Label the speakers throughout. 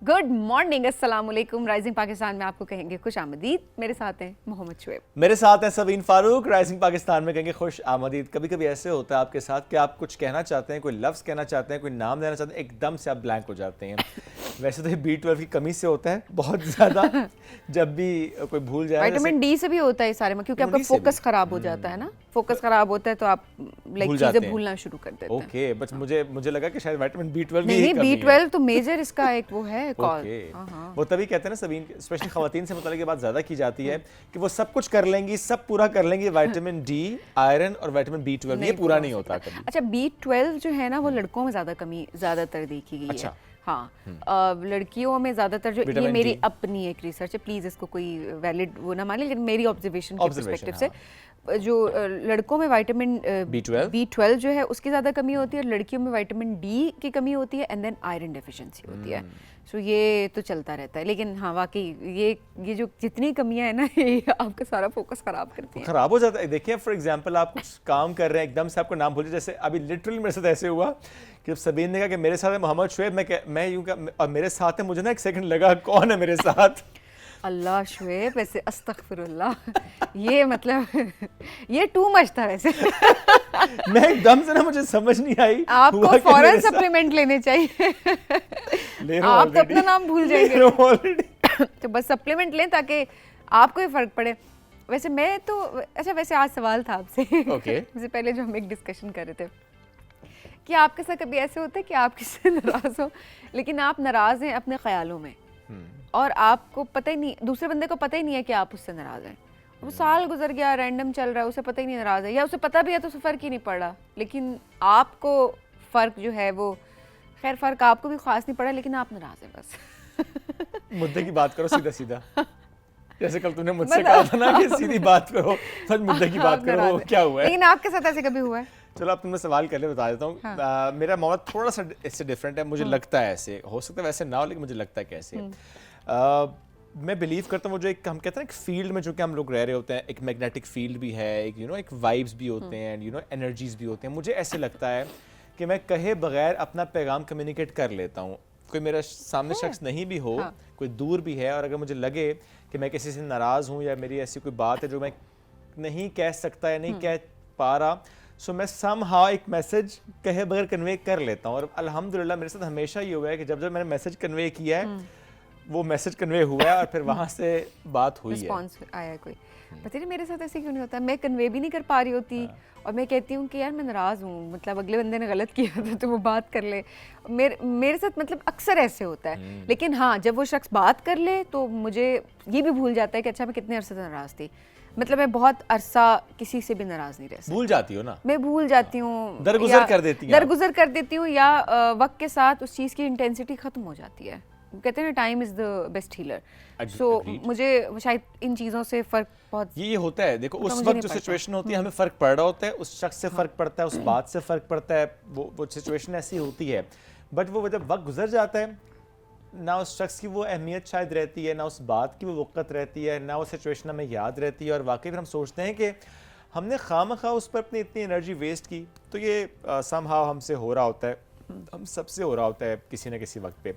Speaker 1: Good morning, अस्सलाम वालेकुम। Rising Pakistan में आपको कहेंगे खुश आमदीद। मेरे साथ हैं मोहम्मद शुएब,
Speaker 2: मेरे साथ हैं सबीन फारूक। राइजिंग पाकिस्तान में कहेंगे खुश आमदीद। कभी कभी ऐसे होता है आपके साथ कि आप कुछ कहना चाहते हैं, कोई लफ्ज़ कहना चाहते हैं, कोई नाम लेना चाहते हैं, एकदम से आप ब्लैंक हो जाते हैं। वैसे तो ये B12 की कमी से होता है बहुत ज़्यादा। जब भी कोई भूल जाए,
Speaker 1: विटामिन डी से भी होता है सारे में, क्योंकि आपका फोकस खराब हो जाता है ना। फोकस खराब होता है तो आप लाइक चीजें भूलना शुरू कर देते हैं।
Speaker 2: ओके, बस मुझे लगा कि शायद विटामिन B12
Speaker 1: नहीं, B12 तो मेजर इसका एक वो है कॉल।
Speaker 2: वो तभी कहते हैं ना सबीन, स्पेशली खवातीन से मतलब ये बात ज़्यादा की जाती है कि वो सब कुछ कर लेंगी, सब पूरा कर लेंगी, विटामिन डी, आयरन और विटामिन B12 ये पूरा नहीं होता कभी।
Speaker 1: अच्छा, B12 जो है ना वो लड़कों में ज़्यादातर देखी गई है। हाँ, लड़कियों में ज़्यादातर जो, ये मेरी अपनी एक रिसर्च है, प्लीज़ इसको कोई वैलिड वो ना माने, लेकिन मेरी ऑब्जर्वेशन के पर्सपेक्टिव से जो लड़कों में विटामिन B12 जो है उसकी ज़्यादा कमी होती है, लड़कियों में विटामिन डी की कमी होती है, एंड देन आयरन डेफिशिएंसी होती है। सो ये तो चलता रहता है, लेकिन हाँ वाकई ये जो जितनी कमियां है ना, ये आपका सारा फोकस खराब करती है,
Speaker 2: खराब हो जाता है। देखिए फॉर एग्जांपल आप कुछ काम कर रहे हैं, एकदम से आपको नाम भूल जाए। जैसे अभी लिटरली मेरे साथ ऐसे हुआ कि सबीन ने कहा कि मेरे साथ है मोहम्मद शुएब, मैं यूं और मेरे साथ है, मुझे ना एक सेकंड लगा कौन है मेरे साथ।
Speaker 1: अल्लाह शुएब, वैसे अस्तगफिरुल्लाह, ये मतलब ये टू मच था वैसे।
Speaker 2: मैं एकदम से ना, मुझे समझ नहीं आई,
Speaker 1: आपको फौरन सप्लीमेंट लेने चाहिए। आप तो अपना नाम भूल जाएंगे। तो बस सप्लीमेंट लें ताकि आपको ही फर्क पड़े। वैसे मैं तो, अच्छा वैसे आज सवाल था आपसे, इससे पहले जो हम एक डिस्कशन कर रहे थे कि आपके साथ कभी ऐसे होता है कि आप किससे नाराज हो, लेकिन आप नाराज हैं अपने ख्यालों में और आपको पता ही नहीं, दूसरे बंदे को पता ही नहीं है कि आप उससे नाराज हैं। वो साल गुजर गया, रैंडम चल रहा है, उसे पता ही नहीं नाराज है, या उसे पता भी है तो उसे फ़र्क ही नहीं पड़ा, लेकिन आपको फ़र्क जो है वो, खैर फ़र्क आपको भी खास नहीं पड़ा, लेकिन आप नाराज हैं बस।
Speaker 2: मुद्दे की बात करो सीधा सीधा, जैसे कल तूने मुझसे कहा था ना कि सीधी बात करो, सच मुद्दे की बात करो, क्या हुआ है।
Speaker 1: लेकिन आपके साथ ऐसे कभी हुआ है?
Speaker 2: चलो अब तुमने सवाल कर लिया, बता देता हूँ। मेरा मामला थोड़ा सा इससे डिफरेंट है, मुझे लगता है ऐसे, हो सकता है वैसे ना हो, लेकिन मुझे लगता है कैसे है। मैं बिलीव करता हूँ, वो जो एक हम कहते हैं एक फील्ड में जो कि हम लोग रह रहे होते हैं, एक मैग्नेटिक फील्ड भी है, एक एक वाइब्स भी होते हैं, एनर्जीज भी होते हैं। मुझे ऐसे लगता है कि मैं कहे बगैर अपना पैगाम कम्युनिकेट कर लेता हूँ। कोई मेरा सामने शख्स नहीं भी हो, कोई दूर भी है, और अगर मुझे लगे कि मैं किसी से नाराज़ हूँ या मेरी ऐसी कोई बात है जो मैं नहीं कह सकता या नहीं कह पा रहा, सो मैं समहाउ एक मैसेज कहे बगैर कन्वे कर लेता हूँ। और अल्हम्दुलिल्लाह मेरे साथ हमेशा ये हुआ है कि जब जब मैंने मैसेज कन्वे किया है, वो मैसेज कन्वे हुआ है और फिर वहाँ से बात हुई है,
Speaker 1: रिस्पॉन्स आया है कोई। पता नहीं मेरे साथ ऐसे क्यों नहीं होता, मैं कन्वे भी नहीं कर पा रही होती और मैं कहती हूँ कि यार मैं नाराज़ हूँ, मतलब अगले बंदे ने गलत किया था तो वो बात कर ले। मेरे साथ मतलब अक्सर ऐसे होता है, लेकिन हाँ जब वो शख्स बात कर ले तो मुझे ये भी भूल जाता है कि अच्छा मैं कितने अरसे से नाराज़ थी। मतलब मैं बहुत अरसा किसी से भी नाराज़ नहीं रह सकती।
Speaker 2: भूल जाती हो ना? मैं
Speaker 1: भूल जाती हूँ,
Speaker 2: दरगुजर कर देती हूँ,
Speaker 1: या वक्त के साथ उस चीज़ की इंटेंसिटी ख़त्म हो जाती है। कहते हैं ना time is the best healer. So मुझे शायद इन चीज़ों से फ़र्क बहुत
Speaker 2: ये होता है। देखो उस वक्त जो सिचुएशन होती है, हमें फ़र्क पड़ रहा होता है, उस शख्स से फ़र्क पड़ता है, उस बात से फ़र्क पड़ता है, वो सिचुएशन ऐसी होती है। बट वो जब वक्त गुजर जाता है, ना उस शख्स की वो अहमियत शायद रहती है, ना उस बात की वो वक़्त रहती है, ना वो सिचुएशन हमें याद रहती है, और वाकई फिर हम सोचते हैं कि हमने खामखा उस पर अपनी इतनी एनर्जी वेस्ट की। तो ये समहाउ हमसे हो रहा होता है, हम सबसे हो रहा होता है किसी न किसी वक्त पे।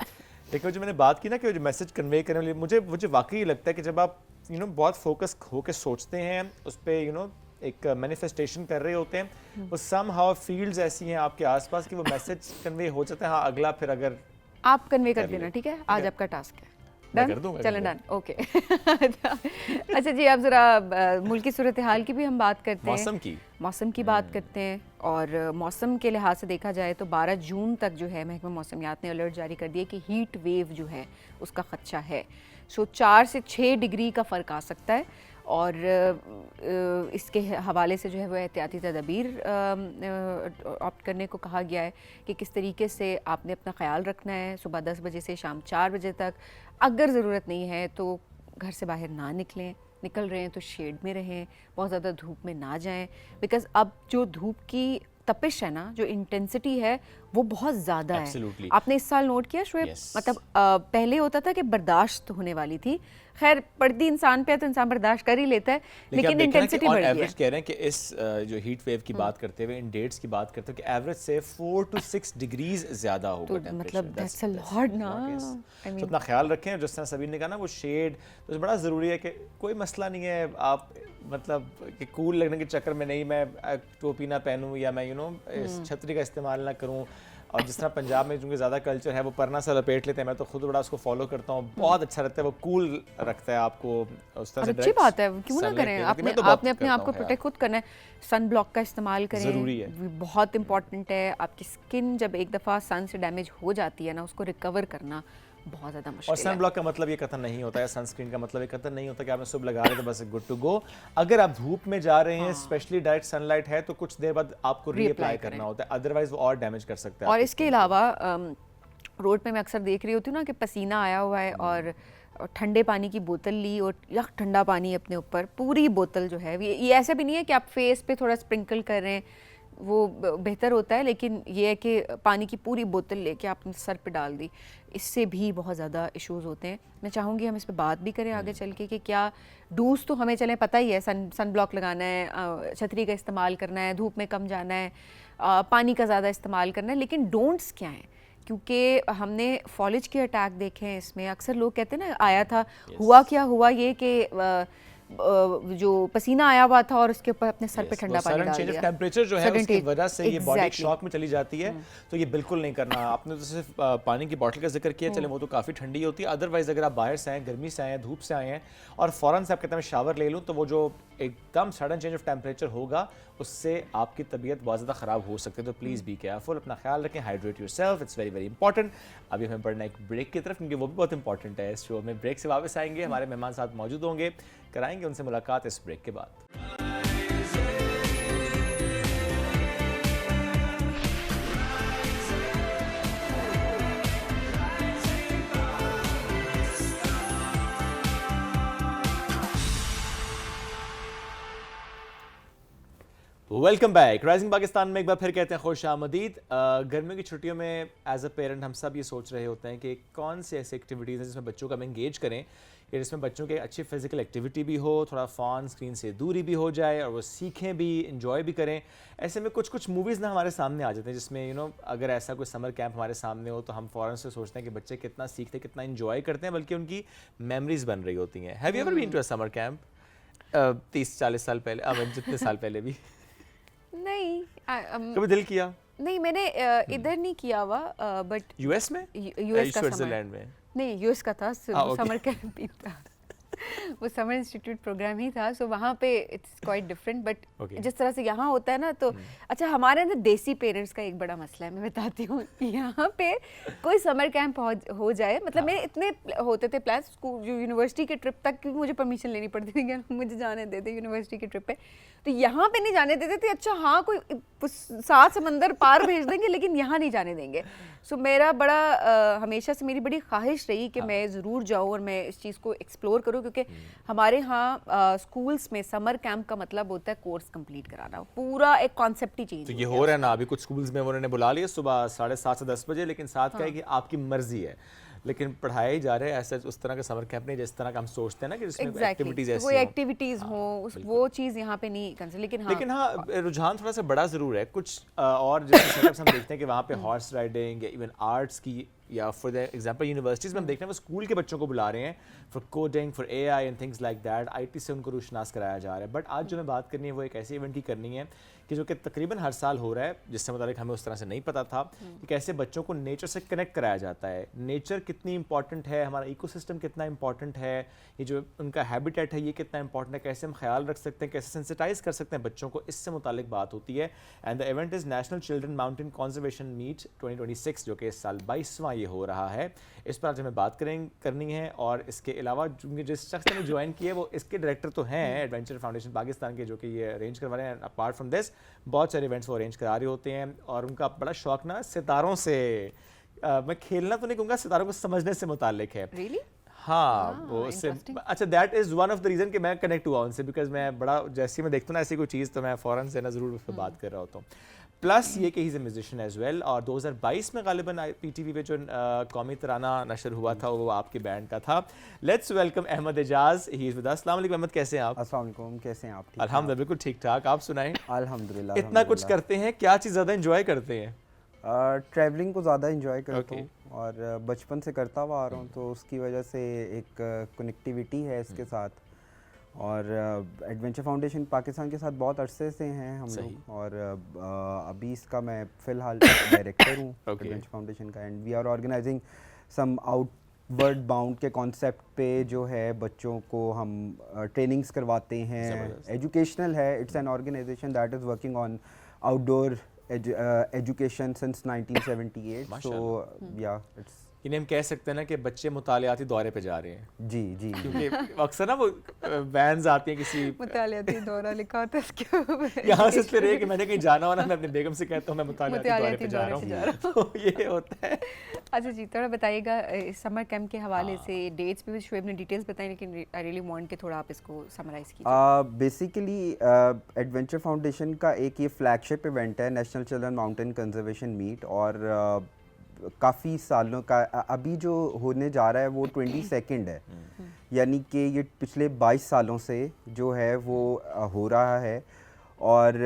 Speaker 2: लेकिन जो मैंने बात की ना कि जो मैसेज कन्वे करने के लिए, मुझे वाकई लगता है कि जब आप बहुत फोकस होकर सोचते हैं उस पर, एक मैनिफेस्टेशन कर रहे होते हैं, वो समहाउ फील्ड्स ऐसी हैं आपके आसपास कि वो मैसेज कन्वे हो जाता है। हाँ, अगला फिर अगर
Speaker 1: आप कन्वे कर देना, ठीक है, आज आपका टास्क है। डन, चलो डन, ओके। अच्छा जी, अब जरा मुल्क की सूरत हाल की भी हम बात करते हैं, मौसम की बात करते हैं। और मौसम के लिहाज से देखा जाए तो 12 जून तक जो है महकमा मौसमियात ने अलर्ट जारी कर दिया कि हीट वेव जो है उसका खदशा है। सो 4 से 6 डिग्री का फ़र्क आ सकता है, और इसके हवाले से जो है वो एहतियाती तदबीर ऑप्ट करने को कहा गया है कि किस तरीके से आपने अपना ख्याल रखना है। सुबह 10 बजे से शाम 4 बजे तक अगर ज़रूरत नहीं है तो घर से बाहर ना निकलें, निकल रहे हैं तो शेड में रहें, बहुत ज़्यादा धूप में ना जाएं, बिकॉज़ अब जो धूप की तपिश है ना, जो इंटेंसिटी है वो बहुत ज़्यादा है।
Speaker 2: Absolutely.
Speaker 1: आपने इस साल नोट किया शोएब?
Speaker 2: Yes.
Speaker 1: मतलब पहले होता था कि बर्दाश्त होने वाली थी, खैर पड़ती इंसान पे है तो इंसान बर्दाश्त कर ही लेता है, लेकिन इंटेंसिटी बढ़ गई है।
Speaker 2: एवरेज कह रहे हैं कि इस जो हीट वेव की बात करते हुए, इन डेट्स की बात करते हुए, कि एवरेज से 4 to 6 डिग्रीज ज़्यादा होगा टेम्परेचर।
Speaker 1: मतलब दैट्स अ लॉट ना।
Speaker 2: तो अपना ख्याल रखें, जिस तरह सभी ने कहा ना, वो शेड तो बड़ा ज़रूरी है कि कोई मसला नहीं है, आप मतलब कि कूल लगने के चक्कर में नहीं मैं टोपी ना पहनूं या मैं छतरी का इस्तेमाल ना करूं। और जिस तरह पंजाब में चूँकि ज़्यादा कल्चर है, वो परना सा लपेट लेते हैं, मैं तो खुद बड़ा उसको फॉलो करता हूँ, बहुत अच्छा रहता है, वो कूल रखता है आपको उस तरह से।
Speaker 1: अच्छी बात है, क्यों ना करें, आपने अपने आप को प्रोटेक्ट खुद करना है। सन ब्लॉक का इस्तेमाल करें,
Speaker 2: ज़रूरी है,
Speaker 1: बहुत इंपॉर्टेंट है। आपकी स्किन जब एक दफ़ा सन से डैमेज हो जाती है ना, उसको रिकवर करना बहुत ज़्यादा मुश्किल है।
Speaker 2: और सन ब्लॉक का मतलब ये कतई नहीं होता है, सनस्क्रीन का मतलब ये कतई नहीं होता कि आपने सुबह लगा रहे तो बस गुड टू गो। अगर आप धूप में जा रहे हैं, स्पेशली डायरेक्ट सनलाइट है, तो कुछ देर बाद आपको रीअप्लाई करना होता है, अदरवाइज वो और डैमेज कर सकता है।
Speaker 1: और इसके अलावा रोड पे मैं अक्सर देख रही होती हूँ ना कि पसीना आया हुआ है और ठंडे पानी की बोतल ली और या ठंडा पानी अपने ऊपर, पूरी बोतल जो है, ये ऐसा भी नहीं है कि आप फेस पे थोड़ा स्प्रिंकल कर रहे हैं, वो बेहतर होता है, लेकिन ये है कि पानी की पूरी बोतल लेके आपने सर पे डाल दी, इससे भी बहुत ज़्यादा इश्यूज़ होते हैं। मैं चाहूँगी हम इस पे बात भी करें आगे चल के कि क्या डूज तो हमें चलें पता ही है, सन ब्लॉक लगाना है, छतरी का इस्तेमाल करना है, धूप में कम जाना है, पानी का ज़्यादा इस्तेमाल करना है, लेकिन डोंट्स क्या हैं? क्योंकि हमने फॉलेज के अटैक देखे हैं इसमें, अक्सर लोग कहते हैं ना आया था, हुआ क्या हुआ ये कि जो पसीना आया हुआ था और उसके ऊपर अपने सर पे ठंडा पानी डाल दिया।
Speaker 2: टेम्परेचर जो है उसकी वजह से ये बॉडी शॉक में चली जाती है, तो ये बिल्कुल नहीं करना। आपने तो सिर्फ पानी की बोतल का जिक्र किया, चले वो तो काफ़ी ठंडी होती है, अदरवाइज अगर आप बाहर से आए, गर्मी से आए, धूप से आए हैं और फ़ौरन से आप कहते हैं मैं शावर ले लूँ, तो वो जो एकदम सडन चेंज ऑफ टेम्परेचर होगा, उससे आपकी तबीयत बहुत ज़्यादा ख़राब हो सकती है। तो प्लीज़ बी केयरफुल, अपना ख्याल रखें, hydrate yourself, it's very very important. अभी हमें बढ़ना एक ब्रेक की तरफ, क्योंकि वो भी बहुत इंपॉर्टेंट है इस शो में। ब्रेक से वापस आएंगे, हमारे मेहमान साथ मौजूद होंगे, कराएंगे उनसे मुलाकात इस ब्रेक के बाद। Welcome back. राइजिंग पाकिस्तान में एक बार फिर कहते हैं खुश आमदीद। गर्मियों की छुट्टियों में एज अ पेरेंट हम सब ये सोच रहे होते हैं कि कौन सी ऐसी एक्टिविटीज़ हैं जिसमें बच्चों को हम एंगेज करें, या जिसमें बच्चों की अच्छी फिजिकल एक्टिविटी भी हो, थोड़ा फ़ोन स्क्रीन से दूरी भी हो जाए और वो सीखें भी, इंजॉय भी करें। ऐसे में कुछ मूवीज़ ना हमारे सामने आ जाते हैं जिसमें अगर ऐसा कोई समर कैंप हमारे सामने हो तो हम फ़ौरन से सोचते हैं कि बच्चे कितना सीखते, कितना इंजॉय करते हैं, बल्कि उनकी मेमोरीज बन रही होती हैं। Have you ever been to a summer camp 30-40 साल पहले, जितने साल पहले भी?
Speaker 1: नहीं,
Speaker 2: कभी दिल किया?
Speaker 1: नहीं, मैंने इधर नहीं किया हुआ, बट
Speaker 2: यूएस में,
Speaker 1: यूएस का
Speaker 2: स्विट्जरलैंड में
Speaker 1: नहीं, यूएस का था, समर कैंप ही था। वो समर इंस्टीट्यूट प्रोग्राम ही था, सो वहाँ पे इट्स क्वाइट डिफरेंट, बट जिस तरह से यहाँ होता है ना, तो अच्छा हमारे अंदर देसी पेरेंट्स का एक बड़ा मसला है, मैं बताती हूँ। यहाँ पे कोई समर कैंप हो जाए, मतलब मेरे इतने होते थे प्लान, स्कूल यूनिवर्सिटी के ट्रिप तक, क्योंकि मुझे परमिशन लेनी पड़ती थी कि मुझे जाने देते यूनिवर्सिटी के ट्रिप पे, तो यहाँ पे नहीं जाने देते थे। अच्छा हाँ, कोई 7 समंदर पार भेज देंगे, लेकिन यहाँ नहीं जाने देंगे। सो मेरा बड़ा हमेशा से मेरी बड़ी ख्वाहिश रही कि मैं ज़रूर जाऊँ और मैं इस चीज़ को एक्सप्लोर करूँ, क्योंकि हमारे यहाँ स्कूल्स में समर कैंप का मतलब होता है कोर्स कंप्लीट कराना, पूरा एक कॉन्सेप्ट ही चेंज।
Speaker 2: तो ये हो रहा है ना, अभी कुछ स्कूल्स में उन्होंने बुला लिया सुबह 7:30 से 10 बजे, लेकिन साथ क्या है कि आपकी मर्जी है, लेकिन पढ़ाए ही जा रहे हैं। ऐसा उस तरह का समर कैंप नहीं जिस तरह का हम सोचते हैं ना कि जिसमें एक्टिविटीज ऐसी
Speaker 1: वो एक्टिविटीज हो, वो चीज़ यहाँ पे नहीं कंसिडर। लेकिन हाँ
Speaker 2: रुझान थोड़ा सा बड़ा ज़रूर है। कुछ और जैसे सेटअप्स हम देखते हैं कि वहाँ पे हॉर्स राइडिंग या इवन आर्ट्स की, या फॉर द एग्जांपल यूनिवर्सिटीज़ में हम देखते हैं वो स्कूल के बच्चों को बुला रहे हैं for coding, for AI and things like that. IT से उनको रुशनास कराया जा रहा है। बट आज जो मैं बात करनी है वो एक ऐसे इवेंट की करनी है कि जो कि तकरीबन हर साल हो रहा है, जिससे मुताबिक हमें उस तरह से नहीं पता था कि कैसे बच्चों को नेचर से कनेक्ट कराया जाता है। नेचर कितनी इंपॉर्टेंट है, हमारा इकोसिस्टम कितना इंपॉर्टेंट है, ये जो उनका हैबिटेट है ये कितना इंपॉर्टेंट है, कैसे हम ख्याल रख सकते हैं, कैसे सेंसिटाइज कर सकते हैं बच्चों को, इससे मुतालिक बात होती है। And the event is National children mountain conservation Meet 2026, जो कि इस साल 22वां ये हो रहा है। इस पर आज हमें बात करनी है। और इसके अलावा जिस शख्स ने ज्वाइन किया है वो इसके डायरेक्टर तो हैं एडवेंचर फाउंडेशन पाकिस्तान के, जो कि ये अरेंज करवा रहे हैं। अपार्ट फ्रॉम दिस बहुत सारे इवेंट्स वो अरेंज करा रहे होते हैं। और उनका बड़ा शौक ना सितारों से, मैं खेलना तो नहीं कहूँगा, सितारों को समझने से मुतालिक है।
Speaker 1: Really?
Speaker 2: हाँ, वो उससे अच्छा, that is one of the reason कि मैं कनेक्ट हुआ उनसे, बिकॉज मैं बड़ा जैसे मैं देखता हूँ ना ऐसी कोई चीज़ तो मैं फ़ौरन से ना ज़रूर उस पर बात कर रहा होता हूँ। प्लस ये कि he is a musician as well. और 2022 में गालिबन PTV पे जो कौमी तराना नशर हुआ था वो आपके बैंड का था। Let's welcome Ahmed Ejaz, he is with us. अस्सलाम वालेकुम अहमद, कैसे हैं आप?
Speaker 3: अस्सलाम वालेकुम, कैसे हैं आप? ठीक
Speaker 2: अल्हम्दुलिल्लाह बिल्कुल ठीक ठाक, आप सुनाएं।
Speaker 3: अल्हम्दुलिल्लाह।
Speaker 2: इतना कुछ करते हैं, क्या चीज़ ज़्यादा इंजॉय करते हैं?
Speaker 3: ट्रैवलिंग को ज़्यादा इंजॉय करता
Speaker 2: Okay.
Speaker 3: हूँ और बचपन से करता हुआ आ रहा हूँ, तो उसकी वजह से एक कनेक्टिविटी है इसके साथ। और एडवेंचर फाउंडेशन पाकिस्तान के साथ बहुत अरसे से हैं हम
Speaker 2: सही।
Speaker 3: लोग, और अभी इसका मैं फ़िलहाल डायरेक्टर हूँ
Speaker 2: Okay.
Speaker 3: एडवेंचर फाउंडेशन का। And we are organising some outward bound के कॉन्सेप्ट पे जो है बच्चों को हम ट्रेनिंग्स करवाते हैं।
Speaker 2: ज़बरदस्त।
Speaker 3: एजुकेशनल है, it's an organisation that is working on outdoor education since 1978. So yeah, it's
Speaker 2: इन्हें हम कह सकते हैं ना कि बच्चे मुतालियाती दौरे पे जा रहे हैं,
Speaker 3: जी जी
Speaker 2: क्योंकि अक्सर ना वो वैन्स आती हैं किसी
Speaker 1: मुतालियाती दौरा लिखा होता है इसके ऊपर।
Speaker 2: यहाँ से फिर है कि मैंने कहीं जाना हो ना, मैं अपनी बेगम से कहता हूँ मैं मुतालियाती दौरे पे जा
Speaker 1: मुतालियाती
Speaker 2: रहा
Speaker 1: दौरे पे
Speaker 2: हूँ, तो ये होता है।
Speaker 1: अच्छा जी, थोड़ा बताइएगा समर कैंप के हवाले से डेट्स पे भी शुएब ने डिटेल्स बताई, लेकिन आई रियली वांट कि थोड़ा आप इसको समराइज कीजिए।
Speaker 3: बेसिकली एडवेंचर फाउंडेशन का एक ये फ्लैगशिप इवेंट है, National children mountain conservation Meet, और काफ़ी सालों का अभी जो होने जा रहा है वो 22nd है, यानी कि ये पिछले 22 सालों से जो है वो हो रहा है। और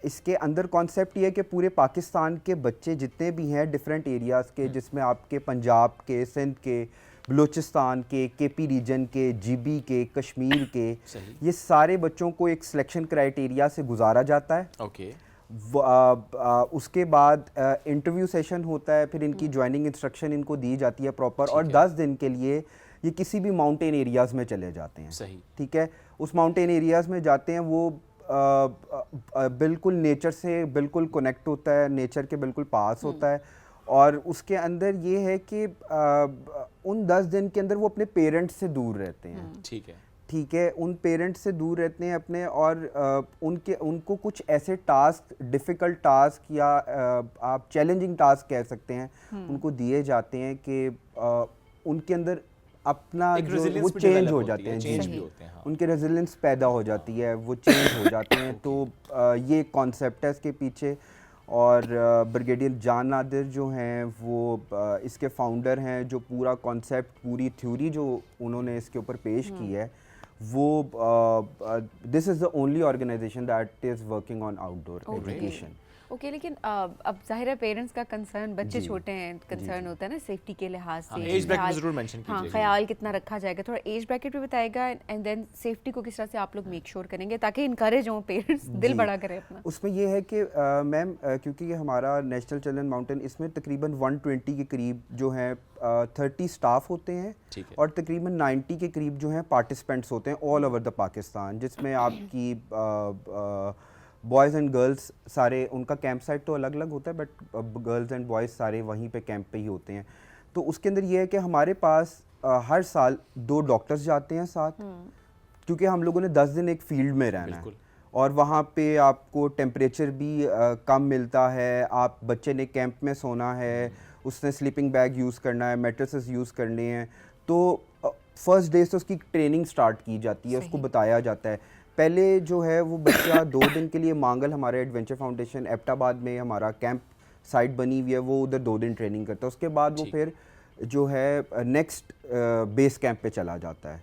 Speaker 3: इसके अंदर कॉन्सेप्ट ये है कि पूरे पाकिस्तान के बच्चे जितने भी हैं डिफरेंट एरियाज़ के, जिसमें आपके पंजाब के, सिंध के, बलूचिस्तान के, KP रीजन के, GB के, कश्मीर के, ये सारे बच्चों को एक सिलेक्शन क्राइटेरिया से गुजारा जाता है।
Speaker 2: ओके।
Speaker 3: उसके बाद इंटरव्यू सेशन होता है, फिर इनकी ज्वाइनिंग इंस्ट्रक्शन इनको दी जाती है प्रॉपर, और 10 दिन के लिए ये किसी भी माउंटेन एरियाज़ में चले जाते हैं।
Speaker 2: सही।
Speaker 3: ठीक है, उस माउंटेन एरियाज़ में जाते हैं, वो बिल्कुल नेचर से बिल्कुल कनेक्ट होता है, नेचर के बिल्कुल पास होता है। और उसके अंदर ये है कि उन 10 दिन के अंदर वो अपने पेरेंट्स से दूर रहते हैं। ठीक है, उन पेरेंट्स से दूर रहते हैं अपने, और उनको कुछ ऐसे टास्क, डिफ़िकल्ट टास्क या आप चैलेंजिंग टास्क कह सकते हैं, उनको दिए जाते हैं कि उनके अंदर अपना जो वो चेंज हो जाते हैं,
Speaker 2: चेंज भी होते हैं, हाँ।
Speaker 3: उनके रेजिलियंस पैदा हो जाती है, वो चेंज हो जाते हैं। तो ये कॉन्सेप्ट है इसके पीछे। और ब्रिगेडियर जान नादिर जो हैं वो इसके फाउंडर हैं, जो पूरा कॉन्सेप्ट, पूरी थ्योरी जो उन्होंने इसके ऊपर पेश की है, वो this is the only organisation that is working on outdoor education.
Speaker 1: Okay, लेकिन अब जाहिर है पेरेंट्स का कंसर्न, बच्चे छोटे हैं, कंसर्न होता है ना सेफ्टी के लिहाज से।
Speaker 2: एज ब्रैकेट जरूर मेंशन कीजिए।
Speaker 1: हाँ, ख्याल कितना रखा जाएगा, थोड़ा एज ब्रैकेट पे बताएगा, एंड देन सेफ्टी को किस तरह से आप लोग मेक श्योर करेंगे ताकि इनकरेज हो पेरेंट्स, दिल बड़ा करें अपना।
Speaker 3: उसमें ये है कि मैम, क्योंकि ये हमारा नेशनल चिल्ड्रन माउंटेन, इसमें तकरीबन 120 के करीब जो हैं 30 स्टाफ होते हैं, और तकरीबन 90 के करीब जो हैं पार्टिसिपेंट्स होते हैं ऑल ओवर द पाकिस्तान, जिसमें आपकी बॉयज़ एंड गर्ल्स सारे, उनका कैंप साइट तो अलग अलग होता है, बट गर्ल्स एंड बॉयज़ सारे वहीं पे कैंप पे ही होते हैं। तो उसके अंदर ये है कि हमारे पास हर साल 2 डॉक्टर्स जाते हैं साथ, क्योंकि हम लोगों ने 10 दिन एक फील्ड में रहना है, और वहाँ पे आपको टेम्परेचर भी कम मिलता है, आप बच्चे ने कैंप में सोना है, उसने स्लीपिंग बैग यूज़ करना है, मैट्रेसेस यूज़ करने हैं। तो फर्स्ट डे से उसकी ट्रेनिंग स्टार्ट की जाती है, उसको बताया जाता है। पहले जो है वो बच्चा 2 दिन के लिए मांगल, हमारे एडवेंचर फाउंडेशन एबटाबाद में हमारा कैंप साइट बनी हुई है, वो उधर 2 दिन ट्रेनिंग करता है। उसके बाद वो फिर जो है नेक्स्ट बेस कैंप पे चला जाता है,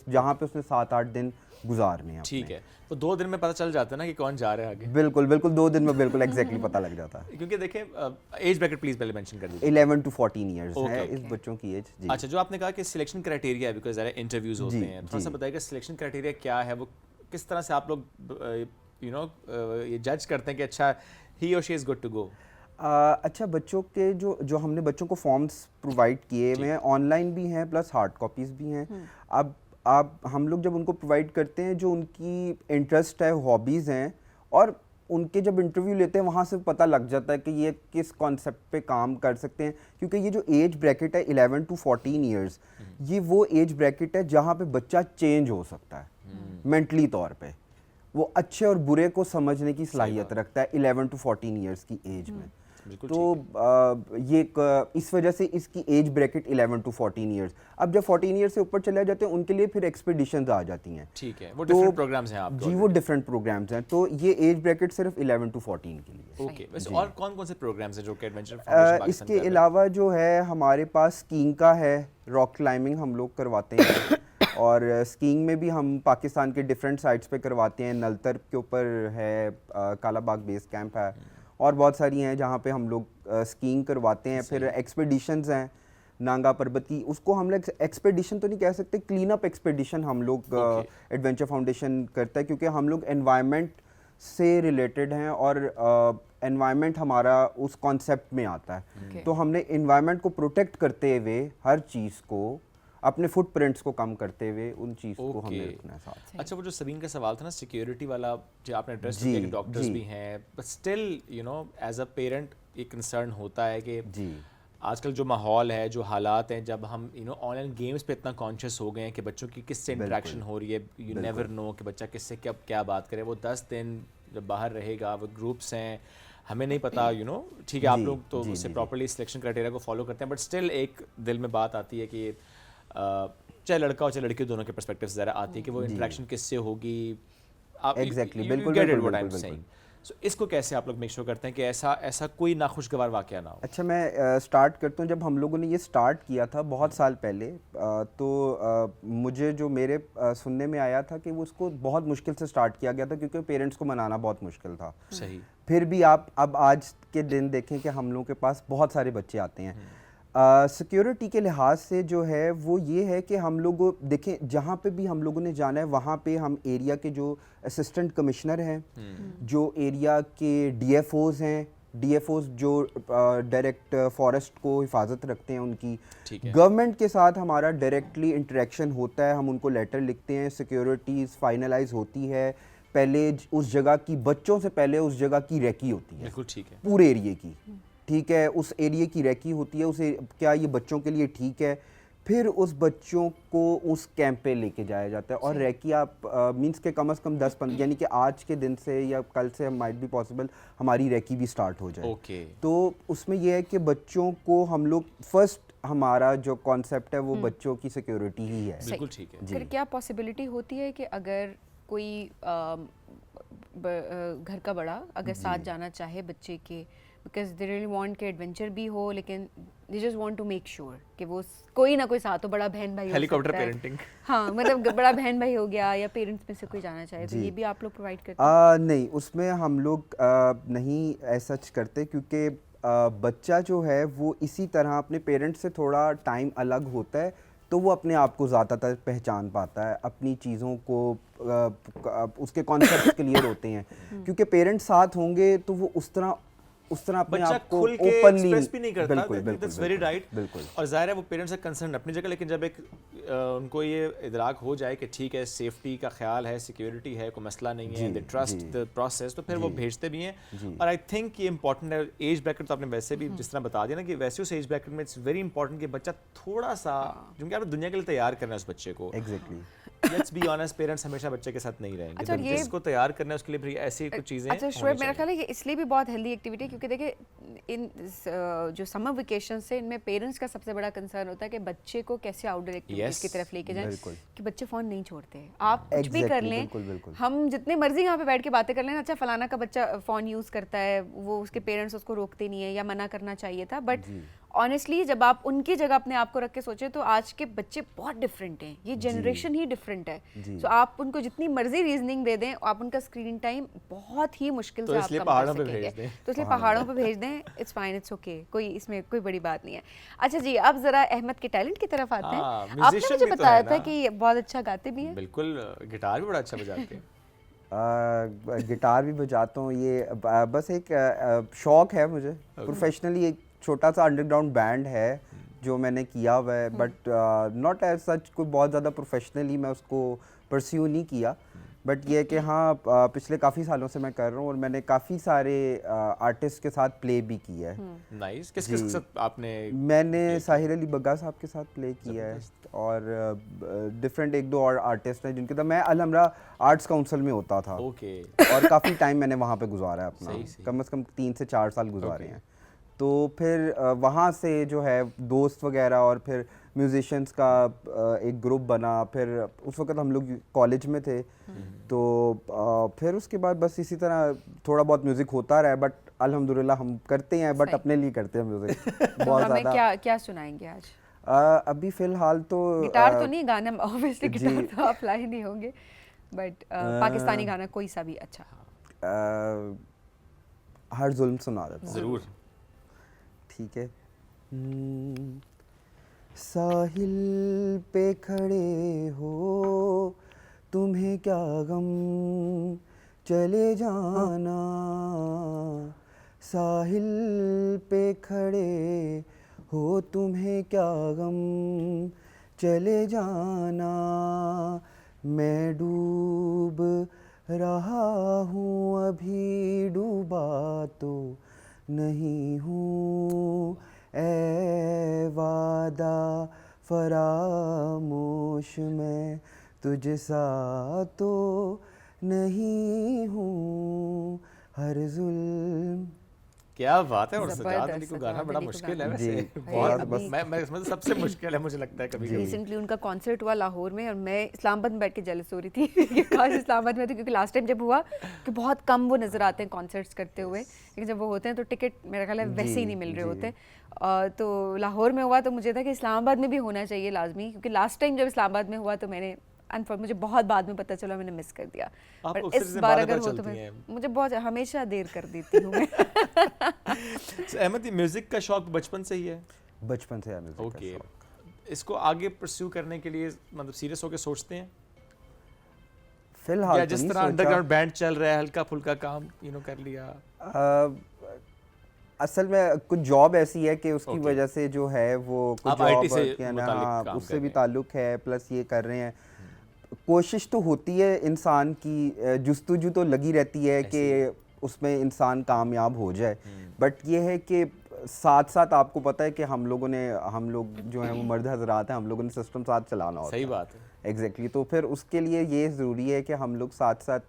Speaker 3: जहाँ पे उसने 7-8 दिन गुजारने हैं।
Speaker 2: ठीक है, तो 2 दिन में पता चल जाता है ना कि कौन जा रहा है आगे।
Speaker 3: बिल्कुल बिल्कुल, 2 दिन में बिल्कुल एग्जैक्टली पता लग जाता है।
Speaker 2: क्योंकि देखें, एज ब्रैकेट प्लीज पहले मेंशन कर दीजिए।
Speaker 3: 11 to 14 ईयर्स है इस बच्चों की एज। जी।
Speaker 2: अच्छा, जो आपने कहा कि सिलेक्शन क्राइटेरिया है, बिकॉज ज़रा इंटरव्यूज होते हैं, थोड़ा सा बताइएगा सिलेक्शन क्राइटेरिया क्या है, वो किस तरह से आप लोग ये जज करते हैं कि अच्छा ही और she is good to go.
Speaker 3: अच्छा, बच्चों के जो हमने बच्चों को फॉर्म्स प्रोवाइड किए हुए हैं, ऑनलाइन भी हैं प्लस हार्ड कॉपीज़ भी हैं। अब हम लोग जब उनको प्रोवाइड करते हैं, जो उनकी इंटरेस्ट है, हॉबीज़ हैं, और उनके जब इंटरव्यू लेते हैं वहाँ से पता लग जाता है कि ये किस कॉन्सेप्ट पे काम कर सकते हैं। क्योंकि ये जो एज ब्रैकेट है 11 to 14 ईयर्स, ये वो एज ब्रैकेट है जहाँ पे बच्चा चेंज हो सकता है मेंटली तौर पे, वो अच्छे और बुरे को समझने की सलाहियत रखता है 11 to 14 ईयर्स की एज में। तो ये इस वजह से इसकी एज ब्रैकेट 11 to 14 ईयर्स। अब जब 14 ईयर्स से ऊपर चले जाते हैं उनके लिए फिर एक्सपेडिशंस आ जाती हैं।
Speaker 2: ठीक है, वो डिफरेंट प्रोग्राम्स हैं आपके?
Speaker 3: जी, वो डिफरेंट प्रोग्राम्स हैं, तो ये एज ब्रैकेट सिर्फ 11 to 14 के लिए।
Speaker 2: ओके, वैसे और कौन-कौन से प्रोग्राम्स हैं जो कि एडवेंचर फाउंडेशन पाकिस्तान
Speaker 3: इसके अलावा जो है हमारे पास स्कीइंग का है, रॉक क्लाइंबिंग हम लोग करवाते हैं और स्कीइंग में भी हम पाकिस्तान के डिफरेंट साइट्स पे करवाते हैं। नलतर के ऊपर है, कालाबाग बेस कैंप है और बहुत सारी हैं जहाँ पे हम लोग स्कीइंग करवाते हैं। फिर एक्सपेडिशंस हैं नांगा पर्वत की, उसको हम लोग एक्सपेडिशन तो नहीं कह सकते, क्लीन अप एक्सपेडिशन हम लोग एडवेंचर फाउंडेशन करता है, क्योंकि हम लोग एनवायरनमेंट से रिलेटेड हैं और एनवायरनमेंट हमारा उस कॉन्सेप्ट में आता है। तो हमने एनवायरनमेंट को प्रोटेक्ट करते हुए हर चीज़ को, अपने फुटप्रिंट्स को कम करते हुए उन चीज़ को हमने रखना है साथ।
Speaker 2: अच्छा, वो जो सबीन का सवाल था ना सिक्योरिटी वाला, जो आपने एड्रेस किया कि डॉक्टर्स भी हैं, but still you know as a parent एक कंसर्न होता है कि आजकल जो माहौल है, जो हालात हैं, जब हम ऑनलाइन गेम्स पे इतना कॉन्शियस हो गए हैं कि बच्चों की किससे इंटरेक्शन हो रही है, यू नेवर नो कि बच्चा किससे कब क्या बात करे। वो 10 दिन जब बाहर रहेगा, वो ग्रुप्स हैं, हमें नहीं पता, ठीक है, आप लोग तो उससे प्रॉपर्ली सिलेक्शन क्राइटेरिया को फॉलो करते हैं, बट स्टिल एक दिल में बात आती है कि चाहे लड़का हो चाहे लड़की, दोनों के पर्सपेक्टिव से ज़रा आती है कि वो इंटरेक्शन किससे होगी।
Speaker 3: एग्जैक्टली, बिल्कुल।
Speaker 2: So, इसको कैसे आप लोग मेक श्योर करते हैं कि ऐसा कोई नाखुशगवार वाकया ना हो?
Speaker 3: अच्छा, मैं स्टार्ट करता हूँ। जब हम लोगों ने ये स्टार्ट किया था बहुत साल पहले, तो मुझे जो मेरे सुनने में आया था कि वो उसको बहुत मुश्किल से स्टार्ट किया गया था, क्योंकि पेरेंट्स को मनाना बहुत मुश्किल था।
Speaker 2: सही।
Speaker 3: फिर भी आप अब आज के दिन देखें कि हम लोगों के पास बहुत सारे बच्चे आते हैं। सिक्योरिटी के लिहाज से जो है वो ये है कि हम लोग देखें, जहाँ पे भी हम लोगों ने जाना है वहाँ पे हम एरिया के जो असिस्टेंट कमिश्नर हैं, जो एरिया के डीएफओज हैं, डीएफओज जो डायरेक्ट फॉरेस्ट को हिफाजत रखते हैं उनकी, गवर्नमेंट के साथ हमारा डायरेक्टली इंटरेक्शन होता है। हम उनको लेटर लिखते हैं, सिक्योरिटीज़ फाइनलाइज होती है, पहले उस जगह की, बच्चों से पहले उस जगह की रेकी होती है।
Speaker 2: बिल्कुल ठीक है।
Speaker 3: पूरे एरिए की, ठीक है, उस एरिया की रेकी होती है, उसे क्या ये बच्चों के लिए ठीक है, फिर उस बच्चों को उस कैंप पे लेके जाया जाता है। और रेकी आप मींस के कम से कम 10-15, यानी कि आज के दिन से या कल से माइट भी पॉसिबल हमारी रेकी भी स्टार्ट हो जाए। तो उसमें यह है कि बच्चों को हम लोग फर्स्ट, हमारा जो कॉन्सेप्ट है वो बच्चों की सिक्योरिटी ही है।
Speaker 2: बिल्कुल ठीक है।
Speaker 1: फिर क्या पॉसिबिलिटी होती है कि अगर कोई घर का बड़ा अगर साथ जाना चाहे बच्चे के, बिकॉज दे रियली वांट के एडवेंचर भी हो, लेकिन they just want to make sure कि वो कोई ना कोई साथ हो, बड़ा बहन भाई,
Speaker 2: हेलीकॉप्टर पेरेंटिंग,
Speaker 1: हाँ, मतलब बड़ा बहन भाई हो गया, या पेरेंट्स में से कोई जाना चाहे, तो ये भी आप लोग प्रोवाइड करते हैं?
Speaker 3: नहीं, उसमें हम लोग नहीं ऐसा करते, क्योंकि बच्चा जो है वो इसी तरह अपने पेरेंट्स से थोड़ा टाइम अलग होता है, तो वो अपने आप को ज़्यादातर पहचान पाता है, अपनी चीज़ों को उसके कॉन्सेप्ट क्लियर होते हैं। क्योंकि पेरेंट्स साथ होंगे तो वो उस तरह अपने आप को ओपनली
Speaker 2: एक्सप्रेस भी नहीं करता।
Speaker 3: बिल्कुल,
Speaker 2: दैट्स वेरी राइट।
Speaker 3: बिल्कुल।
Speaker 2: और जाहिर है वो पेरेंट्स का कंसर्न अपनी जगह, लेकिन जब एक उनको ये इदराक हो जाए कि ठीक है, सेफ्टी का ख्याल है, सिक्योरिटी है, कोई मसला नहीं है, दे ट्रस्ट द प्रोसेस, तो फिर वो भेजते भी हैं। और आई थिंक ये इंपॉर्टेंट है। एज ब्रैकेट तो आपने वैसे भी जिस तरह बता दिया ना कि वैसे उस एज ब्रैकेट में इट्स वेरी इंपॉर्टेंट कि बच्चा थोड़ा सा, क्योंकि आपने दुनिया के लिए तैयार करना है उस बच्चे को।
Speaker 3: Exactly.
Speaker 2: Let's be honest, parents हमेशा बच्चे के साथ नहीं रहेंगे। अच्छा, जिसको तैयार करना है उसके लिए फिर ऐसी कुछ चीजें।
Speaker 1: अच्छा शोएब, मेरा ख्याल है ये इसलिए भी बहुत हेल्दी एक्टिविटी है क्योंकि देखिए इन जो समर वेकेशन से इनमें पेरेंट्स का सबसे बड़ा कंसर्न होता है कि बच्चे को कैसे आउटडोर एक्टिविटीज की तरफ लेके जाएं, कि बच्चे फोन नहीं छोड़ते। आप कुछ भी कर लें, हम जितने मर्जी यहाँ पे बैठ के बातें कर लें, अच्छा फलाना का बच्चा फोन यूज करता है, वो उसके पेरेंट्स उसको रोकते नहीं है या मना करना चाहिए था, बट ऑनेस्टली जब आप उनकी जगह अपने आप को रख के सोचे तो आज के बच्चे बहुत डिफरेंट हैं, ये जनरेशन ही डिफरेंट है। सो आप उनको जितनी मर्जी रीजनिंग दे दें, आप उनका स्क्रीन टाइम बहुत ही मुश्किल से आप कम कर सकेंगे, तो इसलिए पहाड़ों पे भेज दें। इट्स फाइन, इट्स ओके, कोई इसमें कोई बड़ी बात नहीं है। अच्छा जी, अब जरा अहमद के टैलेंट की तरफ आते हैं। आपने मुझे बताया था कि बहुत अच्छा गाते भी हैं।
Speaker 2: बिल्कुल, गिटार भी बड़ा अच्छा बजाते हैं।
Speaker 3: गिटार भी बजाता हूँ, ये बस एक शौक है मुझे। प्रोफेशनली एक छोटा सा अंडरग्राउंड बैंड है जो मैंने किया हुआ है, बट नॉट एज सच कोई बहुत ज़्यादा प्रोफेशनली मैं उसको परस्यू नहीं किया, बट ये कि हाँ पिछले काफ़ी सालों से मैं कर रहा हूँ और मैंने काफ़ी सारे आर्टिस्ट के साथ प्ले भी किया है।
Speaker 2: नाइस। किस साथ आपने? मैंने
Speaker 3: साहिर अली बग्गा साहब के साथ प्ले किया है और डिफरेंट एक दो और आर्टिस्ट हैं जिनके साथ मैं अलहमरा आर्ट्स काउंसिल में होता था।
Speaker 2: ओके।
Speaker 3: और काफ़ी टाइम मैंने वहाँ पे गुजारा है अपना, कम से कम 3 से 4 साल गुजारे हैं। तो फिर वहाँ से जो है दोस्त वगैरह और फिर म्यूजिशियंस का एक ग्रुप बना। फिर उस वक्त हम लोग कॉलेज में थे, तो फिर उसके बाद बस इसी तरह थोड़ा बहुत म्यूज़िक होता रहा है, बट अल्हम्दुलिल्लाह हम करते हैं, बट अपने लिए करते हैं म्यूज़िक बहुत
Speaker 1: हमें
Speaker 3: ज़्यादा।
Speaker 1: क्या सुनाएंगे आज?
Speaker 3: अभी फ़िलहाल तो
Speaker 1: गिटार तो नहीं, गाना ऑब्वियसली गिटार तो आप लाई नहीं होंगे, बट पाकिस्तानी गाना कोई सा भी अच्छा।
Speaker 3: हर जुल्म सुना देता हूँ।
Speaker 2: ज़रूर।
Speaker 3: ठीक है। साहिल पे खड़े हो, तुम्हें क्या गम, चले जाना। साहिल पे खड़े हो, तुम्हें क्या गम, चले जाना। मैं डूब रहा हूँ, अभी डूबा तो नहीं हूँ। ऐ वादा फरामोश, मैं तुझसा तो नहीं हूँ। हर जुल्म।
Speaker 2: क्या बात है। और सजाद अली को गाना बड़ा मुश्किल है वैसे। बहुत मैं मतलब सबसे मुश्किल है मुझे लगता है कभी कभी।
Speaker 1: रिसेंटली उनका कॉन्सर्ट हुआ लाहौर में, और मैं इस्लामाबाद में बैठ के जेलस हो रही थी कि काश इस्लामाबाद में थी, क्योंकि लास्ट टाइम जब हुआ कि बहुत कम वो नज़र आते हैं कॉन्सर्ट्स करते हुए, लेकिन जब वो होते हैं तो टिकट मेरा ख्याल है वैसे ही नहीं मिल रहे होते। तो लाहौर में हुआ तो मुझे था कि इस्लामाबाद में भी होना चाहिए लाजमी, क्योंकि लास्ट टाइम जब इस्लामाबाद में हुआ तो मैंने मुझे बहुत बाद में पता चला, मैंने मिस कर दिया। पर इस बार अगर हो तो मैं, मुझे बहुत हमेशा देर कर देती हूँ मैं।
Speaker 2: अहमद, म्यूजिक का शौक बचपन से ही है?
Speaker 3: बचपन से है म्यूजिक का शौक।
Speaker 2: इसको आगे परस्यू करने के लिए मतलब सीरियस होकर सोचते हैं?
Speaker 3: फिलहाल
Speaker 2: जिस तरह अंडरग्राउंड बैंड चल रहा है, हल्का फुल्का काम कर लिया।
Speaker 3: असल में कुछ जॉब ऐसी है कि उसकी वजह से जो है वो कुछ जॉब उससे भी ताल्लुक है, प्लस ये कर रहे हैं। कोशिश तो होती है इंसान की, जुस्तजू तो लगी रहती है कि उसमें इंसान कामयाब हो जाए, बट ये है कि साथ साथ आपको पता है कि हम लोग जो हैं वो मर्द हजरात हैं, हम लोगों ने सिस्टम साथ चलाना होता है।
Speaker 2: सही बात है।
Speaker 3: एग्जैक्टली। तो फिर उसके लिए ये ज़रूरी है कि हम लोग साथ साथ,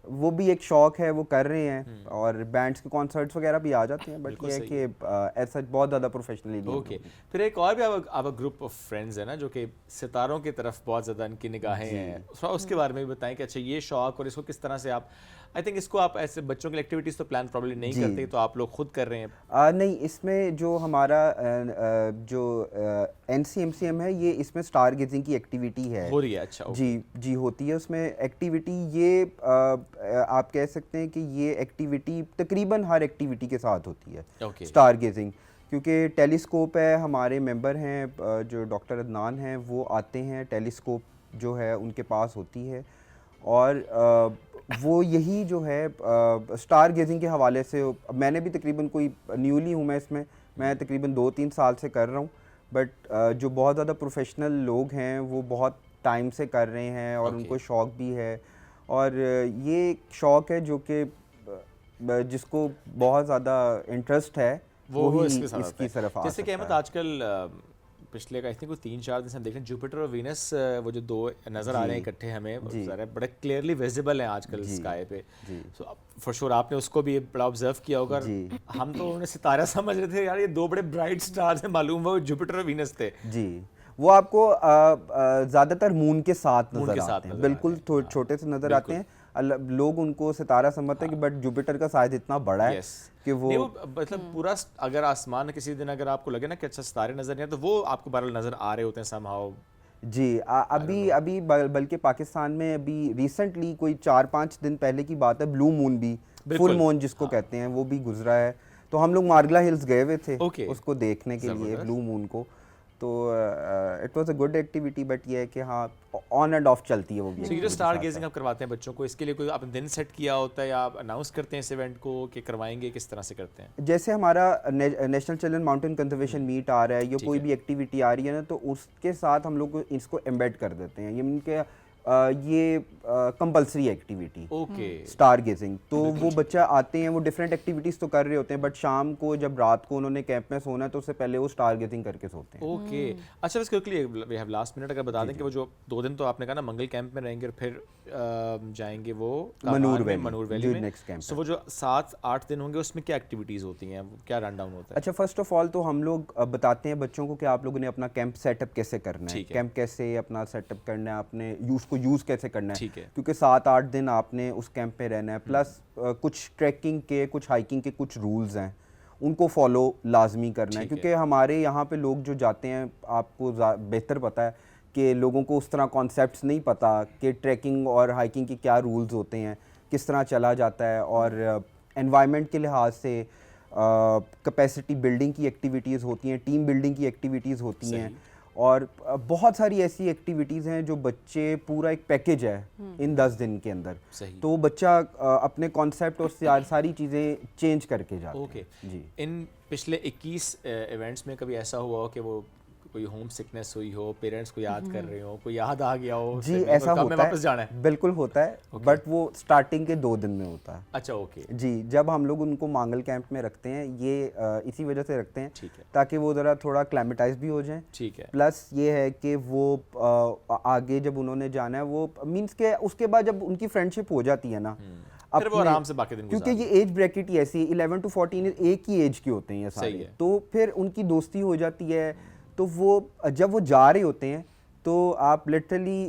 Speaker 3: वो भी एक शौक है वो कर रहे हैं, और बैंड्स के कॉन्सर्ट्स वगैरह भी आ जाते हैं, बट ये है कि ऐसा बहुत ज़्यादा प्रोफेशनली नहीं।
Speaker 2: ओके। फिर एक और भी आपका ग्रुप ऑफ फ्रेंड्स है ना जो कि सितारों की तरफ बहुत ज़्यादा इनकी निगाहें हैं, थोड़ा उसके बारे में भी बताएं कि अच्छा ये शौक और इसको किस तरह से आप, आई थिंक इसको आप ऐसे बच्चों की एक्टिविटीज़ तो प्लान प्रॉब्लली नहीं करते, तो आप लोग खुद कर रहे हैं?
Speaker 3: नहीं, इसमें जो हमारा जो NCMCM है, ये इसमें स्टार गेजिंग की एक्टिविटी है,
Speaker 2: हो रही है। अच्छा,
Speaker 3: जी होती है उसमें एक्टिविटी। ये आप कह सकते हैं कि ये एक्टिविटी तकरीबन हर एक्टिविटी के साथ होती है, स्टार गेजिंग, क्योंकि टेलीस्कोप है, हमारे मेंबर हैं जो डॉक्टर अदनान हैं, वो आते हैं, टेलीस्कोप जो है उनके पास होती है, और वो यही जो है स्टार गेजिंग के हवाले से, मैंने भी तकरीबन कोई न्यूली हूँ मैं इसमें, मैं तकरीबन 2-3 साल से कर रहा हूँ, बट जो बहुत ज़्यादा प्रोफेशनल लोग हैं वो बहुत टाइम से कर रहे हैं, और उनको शौक़ भी है, और ये एक शौक़ है जो कि जिसको बहुत ज़्यादा इंटरेस्ट है वो इसकी तरफ।
Speaker 2: जैसे कि अहमद आजकल पिछले का आई थिंक 3-4 दिन से हम देख रहे हैं जुपिटर और वीनस, वो जो दो नज़र आ रहे हैं इकट्ठे हमें, बड़े क्लियरली विजिबल हैं आजकल स्काई पे। सो फॉर श्योर आपने उसको भी बड़ा ऑब्जर्व किया होगा। हम तो उन्हें सितारा समझ रहे थे यार, ये दो बड़े ब्राइट स्टार्स हैं, मालूम वो जुपिटर और वीनस थे।
Speaker 3: जी, वो आपको ज़्यादातर मून के साथ नज़र आते हैं, बिल्कुल छोटे से नज़र आते हैं, लोग उनको सितारा समझते हैं, बट जुपिटर का साइज इतना बड़ा है कि वो
Speaker 2: मतलब पूरा, अगर आसमान किसी दिन अगर आपको लगे ना कि अच्छा सितारे नजर नहीं आते, तो वो आपको बहरहाल नजर आ रहे होते हैं समहाउ।
Speaker 3: जी, अभी बल्कि पाकिस्तान में अभी रिसेंटली कोई 4-5 दिन पहले की बात है, ब्लू मून भी, फुल मून जिसको कहते हैं, वो भी गुजरा है। तो हम लोग मार्गला हिल्स गए हुए थे उसको देखने के लिए, ब्लू मून को। तो it was a good activity, but ये है कि हाँ ऑन एंड ऑफ चलती है वो भी।
Speaker 2: सो ये जो स्टार गेजिंग आप करवाते हैं बच्चों को, इसके लिए कोई आपने दिन सेट किया होता है या आप अनाउंस करते हैं इस इवेंट को कि करवाएंगे, किस तरह से करते हैं?
Speaker 3: जैसे हमारा national children mountain conservation meet आ रहा है, या कोई भी एक्टिविटी आ रही है ना, तो उसके साथ हम लोग इसको एम्बेड कर देते हैं। ये उनके ये compulsory activity
Speaker 2: okay
Speaker 3: star gazing. तो वो बच्चा आते हैं, वो डिफरेंट एक्टिविटीज़ तो कर रहे होते हैं, बट शाम को जब रात को उन्होंने कैंप में सोना है तो उससे पहले वो स्टार गेजिंग करके सोते हैं।
Speaker 2: ओके अच्छा, बस quickly we have last minute, अगर बता दें कि वो जो 2 दिन तो आपने कहा ना मंगल कैंप में रहेंगे और फिर जाएंगे वो
Speaker 3: मनूर
Speaker 2: वैली में
Speaker 3: नेक्स्ट कैंप।
Speaker 2: सो वो जो 7-8 दिन होंगे उसमें क्या एक्टिविटीज़ होती हैं, क्या रन डाउन होता है?
Speaker 3: अच्छा, फर्स्ट ऑफ ऑल तो हम लोग बताते हैं बच्चों को कि आप लोगों ने अपना कैंप सेटअप कैसे करना है, कैंप कैसे अपना सेटअप करना है, आपने उसको यूज़ कैसे करना है, क्योंकि 7-8 दिन आपने उस कैंप में रहना है। प्लस कुछ ट्रैकिंग के, कुछ हाइकिंग के कुछ रूल्स हैं, उनको फॉलो लाजमी करना है, क्योंकि हमारे यहाँ पे लोग जो जाते हैं, आपको बेहतर पता है कि लोगों को उस तरह कॉन्सेप्ट्स नहीं पता कि ट्रैकिंग और हाइकिंग के क्या रूल्स होते हैं, किस तरह चला जाता है, और एनवायरनमेंट के लिहाज से कैपेसिटी बिल्डिंग की एक्टिविटीज़ होती हैं, टीम बिल्डिंग की एक्टिविटीज़ होती हैं, और बहुत सारी ऐसी एक्टिविटीज़ हैं जो बच्चे पूरा एक पैकेज है इन 10 दिन के अंदर, तो बच्चा अपने कॉन्सेप्ट और सारी चीज़ें चेंज करके जाता है।
Speaker 2: जी, इन पिछले 21 इवेंट्स में कभी ऐसा हुआ हो कि वो कोई होम सिकनेस हुई हो, पेरेंट्स को याद कर रहे हो, कोई याद आ गया हो?
Speaker 3: जी, ऐसा होता है, वापस जाना है, बिल्कुल होता है, बट वो स्टार्टिंग के 2 दिन में होता है।
Speaker 2: अच्छा, ओके
Speaker 3: जी, जब हम लोग उनको मांगल कैंप में रखते हैं, ये इसी वजह से रखते हैं ताकि वो ज़रा थोड़ा क्लाइमेटाइज भी हो जाएं।
Speaker 2: ठीक है।
Speaker 3: प्लस ये है कि वो आगे जब उन्होंने जाना है, वो मीन्स के उसके बाद जब उनकी फ्रेंडशिप हो जाती है ना,
Speaker 2: फिर वो आराम से बाकी दिन
Speaker 3: क्योंकि ये एज ब्रैकेट ही ऐसी 11 to 14 एक ही एज के होते हैं ये सारे, तो फिर उनकी दोस्ती हो जाती है। तो वो जब वो जा रहे होते हैं तो आप लिटरली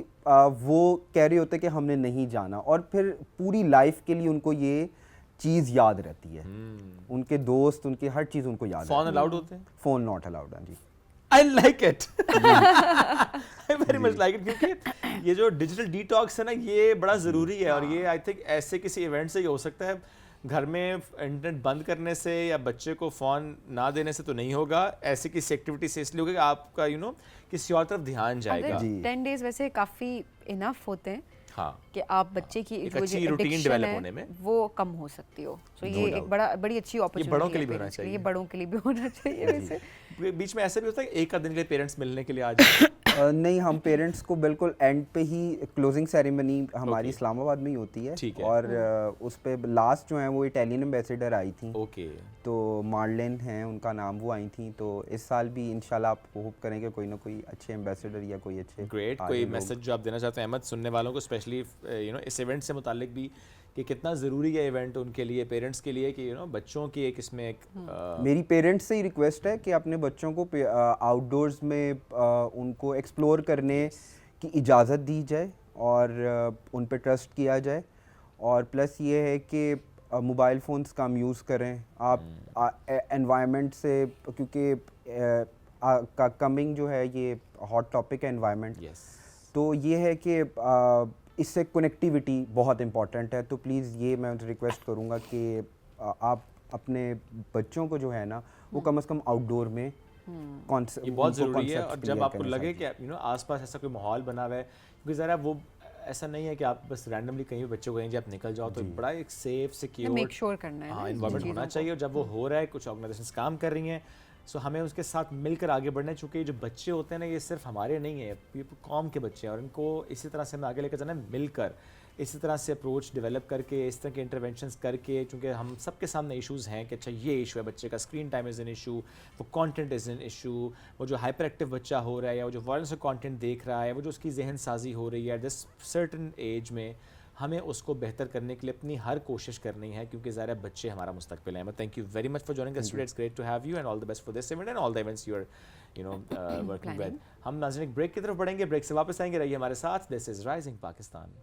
Speaker 3: वो कह रहे होते हैं कि हमने नहीं जाना, और फिर पूरी लाइफ के लिए उनको ये चीज़ याद रहती है। उनके दोस्त, उनके हर चीज़ उनको याद
Speaker 2: है। फोन अलाउड होते हैं?
Speaker 3: फोन नॉट अलाउड है जी।
Speaker 2: I like it. I very much like it, क्योंकि ये जो डिजिटल डिटॉक्स है ना, ये बड़ा ज़रूरी है, और ये आई थिंक ऐसे किसी इवेंट से ही हो सकता है। घर में इंटरनेट बंद करने से या बच्चे को फ़ोन ना देने से तो नहीं होगा, ऐसी किसी एक्टिविटी से इसलिए होगा कि आपका किसी और तरफ ध्यान जाएगा।
Speaker 1: 10 डेज वैसे काफ़ी इनफ होते हैं,
Speaker 2: हाँ,
Speaker 1: कि आप बच्चे की
Speaker 2: एक अच्छी रूटीन डेवलप होने में
Speaker 1: वो कम हो सकती हो। तो ये एक बड़ी अच्छी अपॉर्चुनिटी है।
Speaker 2: बड़ों के लिए भी होना चाहिए,
Speaker 1: ये बड़ों के लिए भी होना चाहिए। वैसे
Speaker 2: बीच में ऐसे भी होता है एक आध दिन के लिए पेरेंट्स मिलने के लिए आ जाए?
Speaker 3: नहीं, हम पेरेंट्स को बिल्कुल एंड पे ही क्लोजिंग सेरेमनी हमारी इस्लामाबाद में ही होती है, और उस पे लास्ट जो है वो इटालियन एम्बेसडर आई थी, तो मार्लेन हैं उनका नाम, वो आई थी। तो इस साल भी इंशाल्लाह आप होप करेंगे कोई ना कोई अच्छे एम्बेसडर या कोई अच्छे
Speaker 2: ग्रेट कोई मैसेज जो आप देना चाहते हैं अहमद सुनने वालों को, स्पेशली इस इवेंट से मुतालिक भी, कि कितना ज़रूरी है इवेंट उनके लिए, पेरेंट्स के लिए, कि बच्चों की एक इसमें एक
Speaker 3: मेरी पेरेंट्स से ही रिक्वेस्ट है कि अपने बच्चों को आउटडोर्स में उनको एक्सप्लोर करने की इजाज़त दी जाए और उन पे ट्रस्ट किया जाए। और प्लस ये है कि मोबाइल फ़ोन्स कम यूज़ करें आप एनवायरनमेंट से, क्योंकि कमिंग जो है ये हॉट टॉपिक है एनवायरनमेंट। तो ये है कि इससे कनेक्टिविटी बहुत इंपॉर्टेंट है। तो प्लीज़ ये मैं रिक्वेस्ट करूँगा कि आप अपने बच्चों को जो है ना वो कम से कम आउटडोर में
Speaker 2: ये बहुत ज़रूरी है। और जब आपको लगे कि आसपास ऐसा कोई माहौल बना हुआ है, क्योंकि ज़रा वो ऐसा नहीं है कि आप बस रैंडमली कहीं भी बच्चों को कहेंगे आप निकल जाओ, तो बड़ा एक सेफ सिक्योर
Speaker 1: मेक श्योर करना है,
Speaker 2: हाँ, इन्वायरमेंट होना चाहिए। और जब वो हो रहा है, कुछ ऑर्गेनाइजेशंस काम कर रही हैं, सो हमें उसके साथ मिलकर आगे बढ़ना है। चूँकि जो बच्चे होते हैं ना, ये सिर्फ हमारे नहीं है, ये कौम के बच्चे हैं, और इनको इसी तरह से हमें आगे लेकर जाना है, मिलकर इसी तरह से अप्रोच डेवलप करके, इस तरह के इंटरवेंशंस करके। क्योंकि हम सबके सामने इश्यूज़ हैं कि अच्छा ये इशू है, बच्चे का screen time is an issue, वो कंटेंट इज़ एन इशू, वो जो हाइपर एक्टिव बच्चा हो रहा है, या वो जो वायलेंस कंटेंट देख रहा है, वो जो उसकी जहन साजी हो रही है एट दिस सर्टन एज में, हमें उसको बेहतर करने के लिए अपनी हर कोशिश करनी है, क्योंकि ज़ाहिर है बच्चे हमारा मुस्तकबिल है। Thank you very much for joining us today. It's great to have you and all the best for this event and all the events you are working with. हम नाज़रीन ब्रेक की तरफ बढ़ेंगे, ब्रेक से वापस आएंगे, रहिए हमारे साथ। This is Rising Pakistan.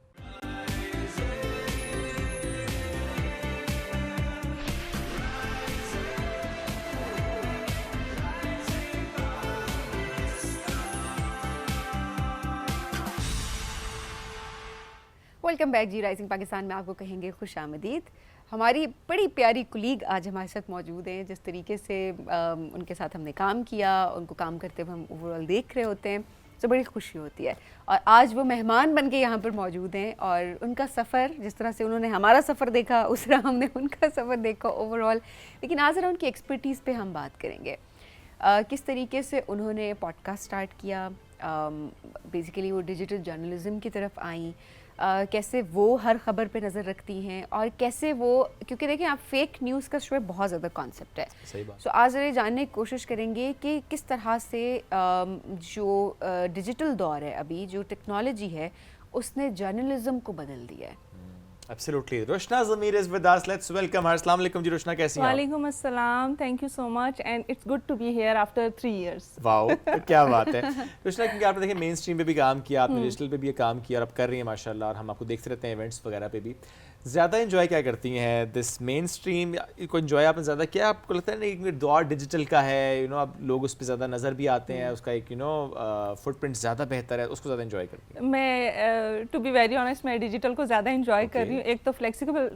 Speaker 1: Welcome back जी। राइजिंग पाकिस्तान में आपको कहेंगे खुश आमदीद। हमारी बड़ी प्यारी कुलीग आज हमारे साथ मौजूद हैं। जिस तरीके से उनके साथ हमने काम किया, उनको काम करते हुए हम ओवरऑल देख रहे होते हैं, तो बड़ी खुशी होती है। और आज वो मेहमान बन के यहाँ पर मौजूद हैं, और उनका सफ़र, जिस तरह से उन्होंने हमारा सफ़र देखा, उस तरह हमने उनका सफ़र देखा ओवरऑल। लेकिन आज उनकी एक्सपर्टीज़ पे हम बात करेंगे, किस तरीके से उन्होंने पॉडकास्ट स्टार्ट किया, बेसिकली वो डिजिटल जर्नलिज्म की तरफ आई, कैसे वो हर खबर पे नज़र रखती हैं और कैसे वो, क्योंकि देखिए आप फेक न्यूज़ का शो बहुत ज़्यादा कॉन्सेप्ट है।
Speaker 2: सही बात।
Speaker 1: सो आज ये जानने की कोशिश करेंगे कि किस तरह से जो डिजिटल दौर है अभी, जो टेक्नोलॉजी है उसने जर्नलिज्म को बदल दिया है।
Speaker 2: Absolutely. Roshna Zamir is with us. Let's welcome her. Assalamu alaikum ji Roshna, कैसी हैं आप?
Speaker 4: वालेकुम अस्सलाम, thank you so much and it's good to be here after 3 years.
Speaker 2: Wow, क्या बात है। रोशना, क्योंकि आपने देखिए मेन स्ट्रीम पे भी काम किया, आपने डिजिटल पे भी ये काम किया और आप कर रही हैं माशाल्लाह, और हम आपको देखते रहते हैं इवेंट्स वगैरह पे भी। ज़्यादा इन्जॉय क्या करती हैं दिस मेन स्ट्रीम को? इन्जॉय आपने ज़्यादा क्या, आपको लगता है ना एक दौर डिजिटल का है, यू नो, अब लोग उस पर ज़्यादा नज़र भी आते हैं, उसका एक यू नो फुटप्रिंट ज़्यादा बेहतर है, उसको ज़्यादा इन्जॉय करती हैं?
Speaker 4: मैं टू बी वेरी ऑनेस्ट मैं डिजिटल को ज़्यादा इन्जॉय कर रही हूँ। एक तो फ्लेक्सिबल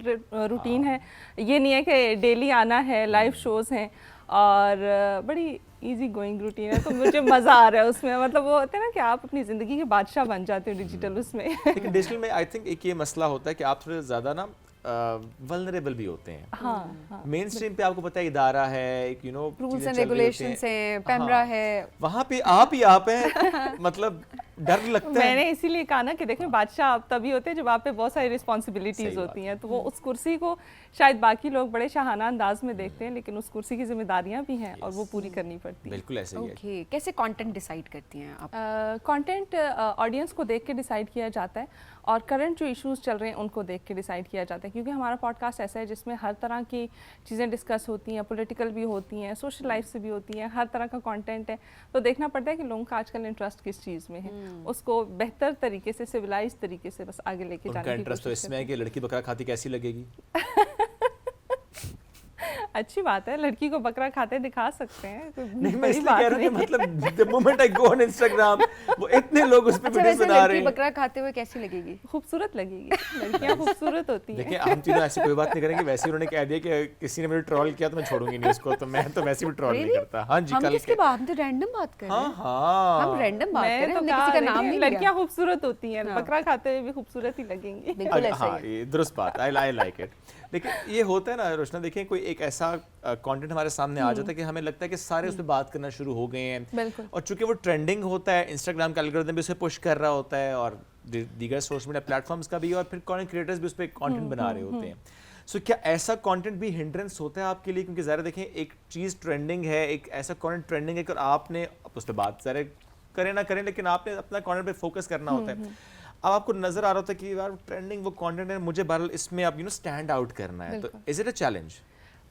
Speaker 4: रूटीन है, ये नहीं है कि डेली आना है, लाइव शोज़ हैं और बड़ी इजी गोइंग रूटीन है, तो मुझे मज़ा आ रहा है उसमें। मतलब वो होता है ना कि आप अपनी ज़िंदगी के बादशाह बन जाते हो डिजिटल उसमें।
Speaker 2: लेकिन डिजिटल में आई थिंक एक ये मसला होता है कि आप थोड़े ज़्यादा ना वल्नरेबल भी होते हैं।
Speaker 4: हाँ,
Speaker 2: मेन स्ट्रीम पे आपको पता है इदारा है, एक you know
Speaker 1: rules and regulations हैं, पैमरा है,
Speaker 2: वहाँ पे आप ही आप हैं, मतलब डर लगता है।
Speaker 4: मैंने इसीलिए कहा ना कि देखें बादशाह आप तभी होते हैं जब आप पे बहुत सारी रिस्पॉन्सिबिलिटीज़ होती हैं, तो वो उस कुर्सी को शायद बाकी लोग बड़े शाहाना अंदाज में देखते हैं, लेकिन उस कुर्सी की जिम्मेदारियां भी हैं और वो पूरी करनी पड़ती है।
Speaker 2: बिल्कुल ऐसे ही है।
Speaker 1: ओके, कैसे कंटेंट डिसाइड करती हैं आप?
Speaker 4: कंटेंट ऑडियंस को देख के डिसाइड किया जाता है और करंट जो इश्यूज चल रहे हैं उनको देख के डिसाइड किया जाता है, क्योंकि हमारा पॉडकास्ट ऐसा है जिसमें हर तरह की चीज़ें डिस्कस होती हैं, पॉलिटिकल भी होती हैं, सोशल लाइफ से भी होती हैं, हर तरह का कंटेंट है, तो देखना पड़ता है कि लोगों का आजकल इंटरेस्ट किस चीज़ में है, उसको बेहतर तरीके से, सिविलाइज तरीके से बस आगे लेके जाने की
Speaker 2: इंटरेस्ट तो इसमें है कि लड़की बकरा खाती कैसी लगेगी।
Speaker 4: अच्छी बात है, लड़की को बकरा खाते दिखा सकते हैं,
Speaker 2: नहीं मैं इसलिए कह रहा हूँ कि मतलब the moment I go on Instagram वो इतने लोग उस पे वीडियोस बना रहे हैं।
Speaker 1: बकरा खाते हुए कैसी लगेगी?
Speaker 4: खूबसूरत लगेगी, लड़कियां खूबसूरत होती हैं।
Speaker 2: देखिए हम तीनों ऐसी कोई बात नहीं करेंगे, वैसे ही उन्होंने कह दिया कि किसी ने मुझे ट्रोल किया तो मैं छोड़ूंगी नहीं उसको, तो मैं तो वैसे भी ट्रोल नहीं करता। हाँ जी,
Speaker 1: हम किसकी बात, हम तो रैंडम बात कर रहे हैं।
Speaker 2: हाँ
Speaker 1: हम रैंडम बात कर रहे हैं, हमने
Speaker 4: कहा
Speaker 1: किसी का नाम नहीं लिया।
Speaker 4: लड़कियां खूबसूरत होती हैं, बकरा खाते हुए भी खूबसूरत ही लगेंगी।
Speaker 1: बिल्कुल ऐसा
Speaker 2: हाँ, ये दुरुस्त बात, आई लाइक इट। लेकिन ये होता है ना रोशना, देखिए कोई एक ऐसा कंटेंट हमारे सामने आ जाता है कि हमें लगता है कि सारे उस पर बात करना शुरू हो गए हैं, और चूंकि वो ट्रेंडिंग होता है, इंस्टाग्राम का एल्गोरिथम भी उसे पुश कर रहा होता है और दीगर सोशल मीडिया प्लेटफॉर्म्स का भी, और फिर कंटेंट क्रिएटर्स भी उस पर कंटेंट बना रहे होते हैं। सो क्या ऐसा कंटेंट भी हिंड्रेंस होता है आपके लिए? क्योंकि ज़रा देखें एक चीज़ ट्रेंडिंग है, एक ऐसा कंटेंट ट्रेंडिंग है कि आपने उस पर बात ज़रा करें ना करें, लेकिन आपने अपना कंटेंट पे फोकस करना होता है। अब आपको नजर आ रहा होता है कि यार ट्रेंडिंग वो कंटेंट है, मुझे बहरहाल इसमें अब यू नो स्टैंड आउट करना है, तो is it a challenge?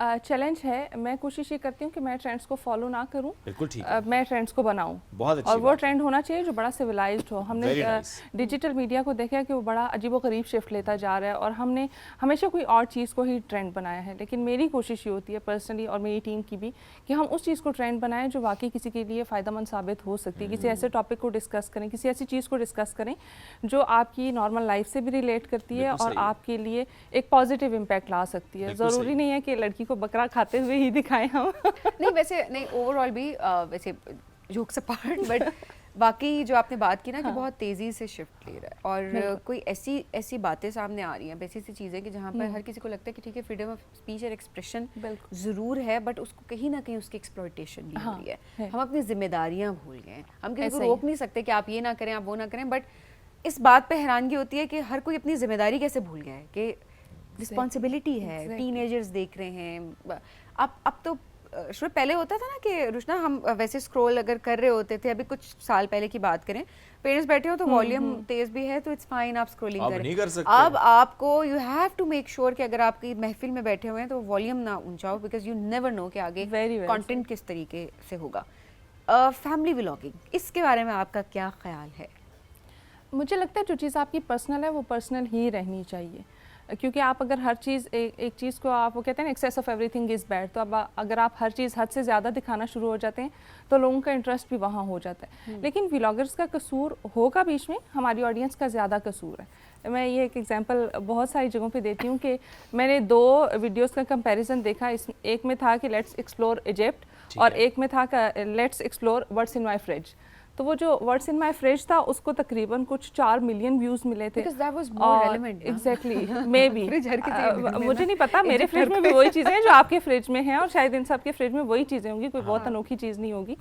Speaker 4: Challenge है। मैं कोशिश ये करती हूँ कि मैं ट्रेंड्स को फॉलो ना करूँ,
Speaker 2: बिल्कुल ठीक है,
Speaker 4: मैं ट्रेंड्स को बनाऊँ,
Speaker 2: बहुत अच्छी
Speaker 4: और वो
Speaker 2: बात
Speaker 4: ट्रेंड होना चाहिए जो बड़ा सिविलाइज्ड हो। हमने डिजिटल मीडिया को देखा कि वो बड़ा अजीबोगरीब शिफ्ट लेता जा रहा है और हमने हमेशा कोई और चीज़ को ही ट्रेंड बनाया है, लेकिन मेरी कोशिश ये होती है पर्सनली और मेरी टीम की भी कि हम उस चीज़ को ट्रेंड बनाएं जो वाकई किसी के लिए फ़ायदेमंद साबित हो सकती है। किसी ऐसे टॉपिक को डिस्कस करें, किसी ऐसी चीज़ को डिस्कस करें जो आपकी नॉर्मल लाइफ से भी रिलेट करती है और आपके लिए एक पॉजिटिव इम्पैक्ट ला सकती है। ज़रूरी नहीं है कि लड़की को बकरा खाते ही दिखाएं हम।
Speaker 1: नहीं वैसे नहीं, ओवरऑल भी वैसे जोक्स अपार्ट, बट बाकी जो आपने बात की ना कि बहुत तेज़ी से शिफ्ट ले रहा है और कोई ऐसी बातें सामने आ रही हैं, ऐसी ऐसी चीज़ें कि जहाँ पर हर किसी को लगता है कि ठीक है फ्रीडम ऑफ स्पीच और एक्सप्रेशन ज़रूर है, बट उसको कहीं ना कहीं उसकी एक्सप्लॉयटेशन भी हो रही है। हम अपनी जिम्मेदारियाँ भूल गए, हम किसी को रोक नहीं सकते कि आप ये ना करें, आप वो ना करें, बट इस बात पर हैरानगी होती है कि हर कोई अपनी जिम्मेदारी कैसे भूल गया है कि रिस्पॉन्सिबिलिटी है, टीनेजर्स देख रहे हैं। अब तो पहले होता था ना कि रुशना हम वैसे स्क्रॉल अगर कर रहे होते थे, अभी कुछ साल पहले की बात करें, पेरेंट्स बैठे हो तो वॉल्यूम तेज भी है तो इट्स फाइन, आप स्क्रॉलिंग करें। अब आपको you have to make sure कि अगर आपकी महफिल में बैठे हुए हैं तो वॉल्यूम ना ऊंचाओ, बिकॉज यू नेवर नो कि आगे कंटेंट किस तरीके से होगा। फैमिली व्लॉगिंग, इसके बारे में आपका क्या ख्याल है?
Speaker 4: मुझे लगता है जो चीज़ आपकी पर्सनल है वो पर्सनल ही रहनी चाहिए, क्योंकि आप अगर हर चीज़ एक चीज़ को, आप वो कहते हैं ना excess of everything is bad, तो अब अगर आप हर चीज़ हद से ज़्यादा दिखाना शुरू हो जाते हैं तो लोगों का इंटरेस्ट भी वहाँ हो जाता है। लेकिन व्लॉगर्स का कसूर होगा बीच में, हमारी ऑडियंस का ज़्यादा कसूर है। मैं ये एक एग्जांपल बहुत सारी जगहों पे देती हूँ कि मैंने 2 वीडियोस का कंपैरिजन देखा। एक में था कि लेट्स एक्सप्लोर इजिप्ट और एक में था कि let's explore what's in my fridge. तो वो जो वर्ड्स इन माय फ्रिज था उसको तकरीबन कुछ 4 मिलियन व्यूज मिले थे। एग्जैक्टली, मे बी मुझे नहीं पता, मेरे फ्रिज में भी वही चीज़ें हैं जो आपके फ्रिज में हैं और शायद इन सब के फ्रिज में वही चीज़ें होंगी, कोई बहुत अनोखी चीज़ नहीं होगी।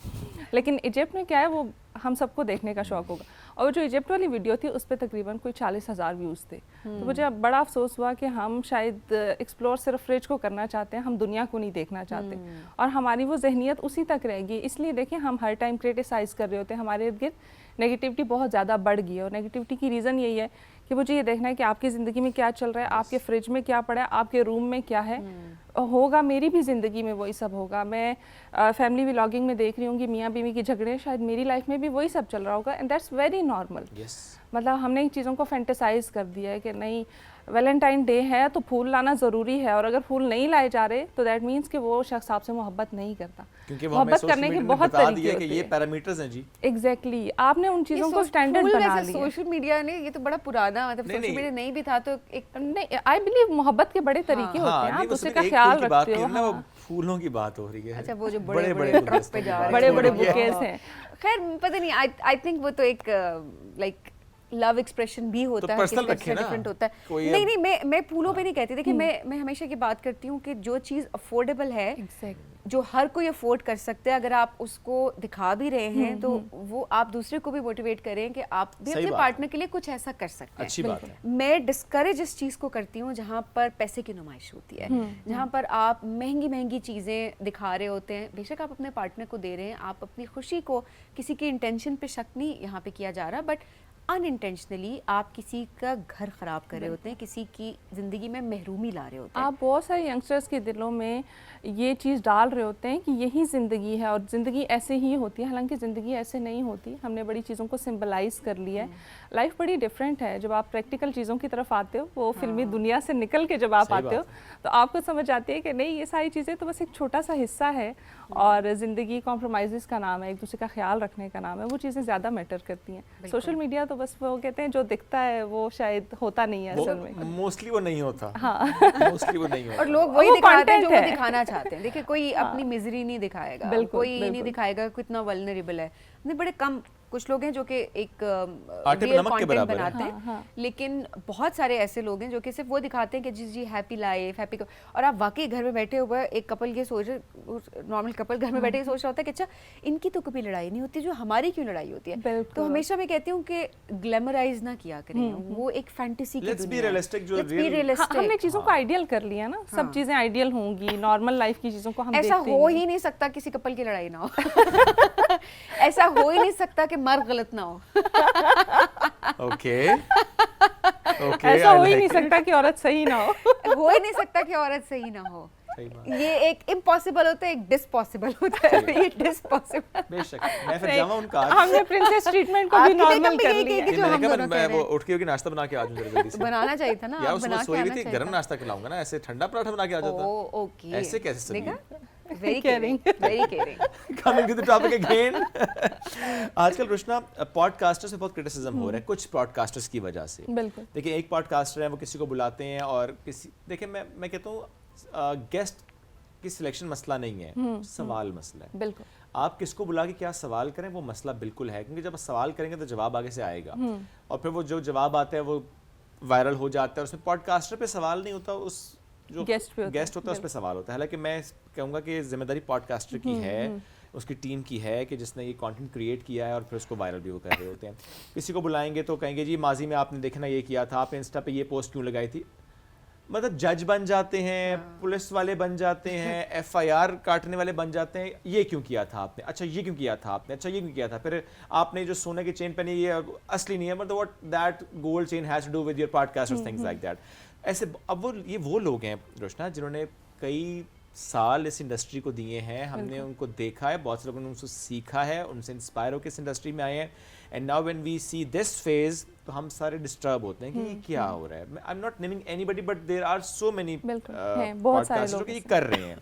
Speaker 4: लेकिन इजिप्ट में क्या है, वो हम सबको देखने का शौक होगा। और जो इजिप्ट वाली वीडियो थी उस पर तकरीबन कोई 40,000 व्यूज़ थे। तो मुझे अब बड़ा अफसोस हुआ कि हम शायद एक्सप्लोर सिर्फ फ्रिज को करना चाहते हैं, हम दुनिया को नहीं देखना चाहते, और हमारी वो जहनीत उसी तक रहेगी। इसलिए देखिए हम हर टाइम क्रिटिसाइज़ कर रहे होते हैं, हमारे इर्द गिर्द नेगेटिविटी बहुत ज़्यादा बढ़ गई है। और नेगेटिविटी की रीज़न यही है कि मुझे ये देखना है कि आपकी ज़िंदगी में क्या चल रहा है, आपके फ्रिज में क्या पड़ा है, आपके रूम में क्या है। होगा मेरी भी ज़िंदगी में वही सब होगा। मैं फैमिली व्लॉगिंग में देख रही हूँ कि मियाँ बीवी के झगड़े, शायद मेरी लाइफ में भी वही सब चल रहा होगा, एंड दैट्स वेरी नॉर्मल। मतलब हमने इन चीज़ों को फैंटेसाइज कर दिया है कि नहीं वैलेंटाइन डे है तो फूल लाना ज़रूरी है, और अगर फूल नहीं लाए जा रहे तो दैट मीन्स कि वो शख्स आपसे मोहब्बत नहीं करता।
Speaker 2: क्योंकि
Speaker 4: मोहब्बत करने के बहुत तरीके
Speaker 2: होते हैं, ये पैरामीटर्स हैं जी।
Speaker 4: एग्जैक्टली आपने उन चीज़ों को स्टैंडर्ड बना लिया।
Speaker 1: सोशल मीडिया ने ये तो बड़ा पुराना, मतलब सोशल मीडिया नहीं भी था तो एक नहीं, आई बिलीव मोहब्बत के बड़े तरीके होते हैं, आप उससे का ख्याल रखते हो।
Speaker 2: फूलों की बात हो रही है।
Speaker 1: अच्छा वो जो बड़े बड़े ट्रक पे जा रहे हैं,
Speaker 4: बड़े बड़े बुकेज हैं,
Speaker 1: खैर पता नहीं, आई थिंक वो तो एक लाइक लव एक्सप्रेशन भी होता है,
Speaker 2: पर्सनल रखे ना,
Speaker 1: डिफरेंट होता है। नहीं मैं फूलों पे नहीं कहती। देखिए मैं हमेशा की बात करती हूँ कि जो चीज़ अफोर्डेबल है, जो हर कोई अफोर्ड कर सकते हैं, अगर आप उसको दिखा भी रहे हैं तो वो आप दूसरे को भी मोटिवेट करें कि आप भी अपने पार्टनर के लिए कुछ ऐसा कर सकते हैं।
Speaker 2: अच्छी बात है।
Speaker 1: मैं डिस्करेज इस चीज़ को करती हूँ जहाँ पर पैसे की नुमाइश होती है, जहाँ पर आप महंगी महंगी चीज़ें दिखा रहे होते हैं। बेशक आप अपने पार्टनर को दे रहे हैं, आप अपनी खुशी को, किसी की इंटेंशन पे शक नहीं यहाँ पे किया जा रहा, बट अनइंटेंशनली आप किसी का घर ख़राब कर रहे होते हैं, किसी की ज़िंदगी में महरूमी ला रहे होते हैं।
Speaker 4: आप बहुत सारे यंगस्टर्स के दिलों में ये चीज़ डाल रहे होते हैं कि यही ज़िंदगी है और ज़िंदगी ऐसे ही होती है, हालांकि ज़िंदगी ऐसे नहीं होती। हमने बड़ी चीज़ों को सिंबलाइज़ कर लिया है। लाइफ बड़ी डिफरेंट है। जब आप प्रैक्टिकल चीज़ों की तरफ आते हो, वो फिल्मी दुनिया से निकल के जब आप आते हो तो आपको समझ आती है कि नहीं, ये सारी चीज़ें तो बस एक छोटा सा हिस्सा है, और ज़िंदगी कॉम्प्रोमाइज़ का नाम है, एक दूसरे का ख्याल रखने का नाम है। वो चीज़ें ज़्यादा मैटर करती हैं। सोशल मीडिया तो बस वो कहते हैं जो दिखता है वो शायद होता नहीं है असल में।
Speaker 2: मोस्टली वो नहीं होता।
Speaker 4: हाँ
Speaker 2: मोस्टली वो नहीं होता।
Speaker 1: और लोग वही दिखाते हैं जो वो दिखाना चाहते हैं। देखिए कोई अपनी मिजरी नहीं दिखाएगा, कोई नहीं दिखाएगा कितना वल्नरेबल है। नहीं, बड़े कम कुछ लोग हैं जो कि एक रियल कंटेंट बनाते हैं, लेकिन बहुत सारे ऐसे लोग हैं जो कि सिर्फ वो दिखाते हैं कि जी जी हैप्पी लाइफ, हैप्पी। और आप वाकई घर में बैठे हुए एक कपल ये सोच रहे, नॉर्मल कपल घर में बैठे सोच रहा होता है कि अच्छा इनकी तो कभी लड़ाई नहीं होती, जो हमारी क्यों लड़ाई होती है। तो हमेशा मैं कहती हूँ कि ग्लैमराइज ना किया करें, वो एक फैंटेसी की दुनिया है।
Speaker 2: Let's be realistic. जो
Speaker 4: हमने चीज़ों को आइडियल कर लिया ना, सब चीज़ें आइडियल होंगी, नॉर्मल लाइफ की चीज़ों को हम
Speaker 1: ऐसा हो ही नहीं सकता किसी कपल की लड़ाई ना हो। ऐसा हो ही नहीं सकता कि मर्द गलत ना हो।
Speaker 2: ओके
Speaker 4: ऐसा हो ही नहीं सकता कि औरत सही ना हो।
Speaker 1: हो ही नहीं सकता कि औरत सही ना हो। ये एक इम्पॉसिबल होता है, एक डिसपॉसिबल होता है। ये डिसपॉसिबल।
Speaker 2: बेशक मैं फिर जाऊँ उनका।
Speaker 4: हमने प्रिंसेस ट्रीटमेंट को भी नॉर्मल कर लिया।
Speaker 2: मैं वो उठ के नाश्ता बना के आ जाऊँ जल्दी से।
Speaker 1: बनाना चाहिए था ना,
Speaker 2: यार उसमें सोई हुई थी, गरम नाश्ता खिलाऊंगा ना, ऐसे ठंडा पराठा बना के आ जाता।
Speaker 1: ओके
Speaker 2: ऐसे कैसे सही?
Speaker 1: Very caring, very caring.
Speaker 2: Coming to the topic again. आजकल रुशना पॉडकास्टर्स में बहुत क्रिटिसिज्म हो रहा है कुछ पॉडकास्टर्स की वजह से।
Speaker 4: बिल्कुल।
Speaker 2: देखिए एक पॉडकास्टर है, वो किसी को बुलाते हैं और किसी, देखिए मैं कहता हूँ गेस्ट की सिलेक्शन मसला नहीं है, सवाल मसला है।
Speaker 4: बिल्कुल।
Speaker 2: आप किसको बुला के क्या सवाल करें वो मसला बिल्कुल है, क्योंकि जब आप सवाल करेंगे तो जवाब आगे से आएगा, और फिर वो जो जवाब आता है वो वायरल हो जाता है। उसमें पॉडकास्टर पे सवाल नहीं होता, उस जो गेस्ट होता है उस पर सवाल होता है। हालांकि मैं कहूँगा कि जिम्मेदारी पॉडकास्टर की है, उसकी टीम की है कि जिसने ये कंटेंट क्रिएट किया है और फिर उसको वायरल भी वो कर रहे होते हैं। किसी को बुलाएंगे तो कहेंगे जी माजी में आपने देखना ये किया था, आपने इंस्टा पे ये पोस्ट क्यों लगाई थी। मतलब जज बन जाते हैं, पुलिस वाले बन जाते हैं, FIR काटने वाले बन जाते हैं। ये क्यों किया था आपने, अच्छा ये क्यों किया था आपने, अच्छा ये क्यों किया था, फिर आपने जो सोने की चेन पहनी ये असली नहीं है, मतलब what that gold chain has to do with your podcast और थिंग्स लाइक दैट। ऐसे अब वो लोग हैं रोशना जिन्होंने कई साल इस इंडस्ट्री को दिए हैं, हमने उनको देखा है, बहुत से लोगों ने उनसे सीखा है, उनसे इंस्पायर होकर इस इंडस्ट्री में आए हैं। And now when we see this phase तो हम सारे डिस्टर्ब होते हैं कि ये क्या हो रहा है। I am not naming anybody but there are so many podcasters जो ये कर रहे हैं।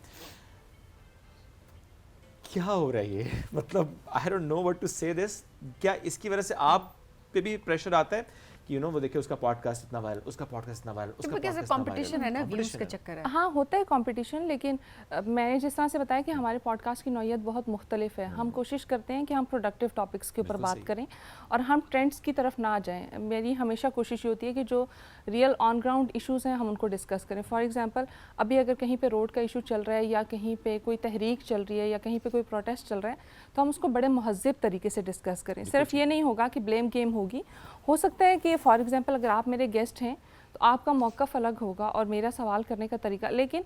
Speaker 2: क्या हो रहा है ये, मतलब I don't know what to say this. क्या इसकी वजह से आप पे भी प्रेशर आता है कि वो देखिए उसका पॉडकास्ट इतना वायरल, उसका पॉडकास्ट इतना वायरल, उसका
Speaker 1: क्योंकि
Speaker 2: पॉडकास्ट
Speaker 1: कंपटीशन है ना, व्यूज का चक्कर है।
Speaker 4: हाँ, होता है कंपटीशन, लेकिन मैंने जिस तरह से बताया कि हमारे पॉडकास्ट की नौइयत बहुत मुख्तलिफ है। हम कोशिश करते हैं कि हम प्रोडक्टिव टॉपिक्स के ऊपर बात करें और हम ट्रेंड्स की तरफ ना जाएं। मेरी हमेशा कोशिश ये होती है कि जो रियल ऑन ग्राउंड इश्यूज़ हैं हम उनको डिस्कस करें। फॉर एग्जांपल अभी अगर कहीं पे रोड का इशू चल रहा है या कहीं पे कोई तहरीक चल रही है या कहीं पे कोई प्रोटेस्ट चल रहा है, तो हम उसको बड़े महज़्ज़ब तरीके से डिस्कस करें। सिर्फ ये नहीं होगा कि ब्लेम गेम होगी। हो सकता है कि फॉर एग्जांपल अगर आप मेरे गेस्ट हैं तो आपका मौक़िफ़ अलग होगा और मेरा सवाल करने का तरीका, लेकिन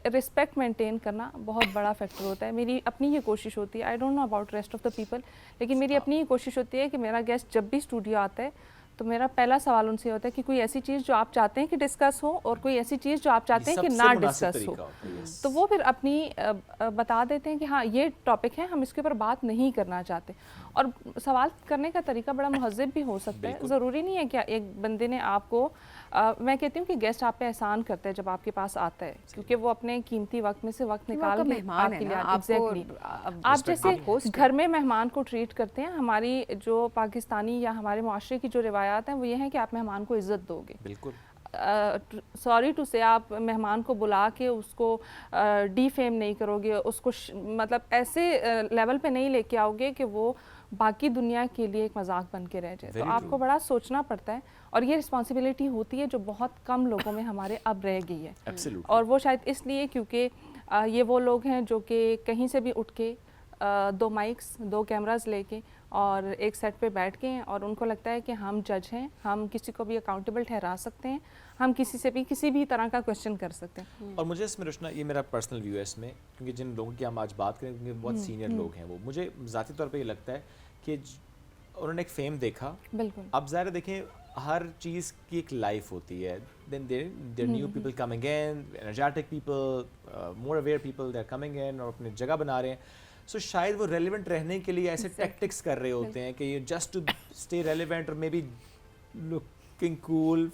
Speaker 4: रिस्पेक्ट मेंटेन करना बहुत बड़ा फैक्टर होता है। मेरी अपनी ये कोशिश होती है, आई don't know about rest of the people, लेकिन मेरी अपनी ये कोशिश होती है कि मेरा गेस्ट जब भी स्टूडियो आता है तो मेरा पहला सवाल उनसे होता है कि कोई ऐसी चीज़ जो आप चाहते हैं कि डिस्कस हो और कोई ऐसी चीज़ जो आप चाहते हैं कि ना डिस्कस हो, तो वो फिर अपनी बता देते हैं कि हाँ ये टॉपिक है, हम इसके ऊपर बात नहीं करना चाहते। और सवाल करने का तरीका बड़ा महज़्ज़ब भी हो सकता है। ज़रूरी नहीं है कि एक बंदे ने आपको मैं कहती हूँ कि गेस्ट आप पे एहसान करता है जब आपके पास आता है, क्योंकि वो अपने कीमती वक्त में से वक्त निकाल के आपके लिए एग्जैक्टली आप जैसे घर में मेहमान को ट्रीट करते हैं। हमारी जो पाकिस्तानी या हमारे मुआशरे की जो रिवायात हैं वो ये है कि आप मेहमान को इज़्ज़त दोगे।
Speaker 2: बिल्कुल।
Speaker 4: सॉरी टू से आप मेहमान को बुला के उसको डीफेम नहीं करोगे, उसको मतलब ऐसे लेवल पे नहीं लेके आओगे कि वो बाकी दुनिया के लिए एक मजाक बन के रह जाए। तो आपको बड़ा सोचना पड़ता है और ये रिस्पॉन्सिबिलिटी होती है जो बहुत कम लोगों में हमारे अब रह गई है। और वो शायद इसलिए क्योंकि ये वो लोग हैं जो कि कहीं से भी उठ के 2 माइक्स 2 कैमरास लेके और एक सेट पे बैठ के और उनको लगता है कि हम जज हैं, हम किसी को भी अकाउंटेबल ठहरा सकते हैं, हम किसी से भी किसी भी तरह का क्वेश्चन कर सकते हैं।
Speaker 2: और मुझे इसमें रुशना, ये मेरा पर्सनल व्यू है इसमें, क्योंकि जिन लोगों की हम आज बात करें क्योंकि बहुत सीनियर लोग हैं, वो मुझे ज़ाती तौर पे ये लगता है कि उन्होंने एक फेम देखा।
Speaker 4: बिल्कुल।
Speaker 2: अब ज़ाहिर देखें हर चीज़ की एक लाइफ होती है, then there new people coming in, energetic people, more aware people, they are coming in और अपनी जगह बना रहे हैं। सो शायद वो रेलिवेंट रहने के लिए ऐसे टैक्टिक्स कर रहे होते हैं कि you just to stay relevant और मे बी लुकिंग कूल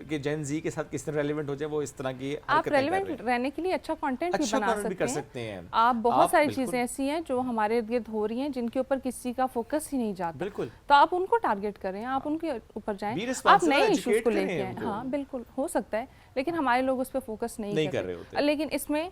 Speaker 2: कि जेन ज़ी के साथ किस तरह रेलिवेंट हो जाए, वो इस तरह की
Speaker 4: आप रेलिवेंट रहने के लिए अच्छा कंटेंट भी बना सकते हैं। आप बहुत सारी चीज़ें ऐसी हैं जो हमारे इर्द गिर्द हो रही हैं जिनके ऊपर किसी का फोकस ही नहीं जाता।
Speaker 2: बिल्कुल।
Speaker 4: तो आप उनको टारगेट करें, आप उनके ऊपर जाएं, आप नए इश्यूज को लेके आएं। हाँ बिल्कुल हो सकता है, लेकिन हमारे लोग उस पर फोकस नहीं कर रहे होते। लेकिन इसमें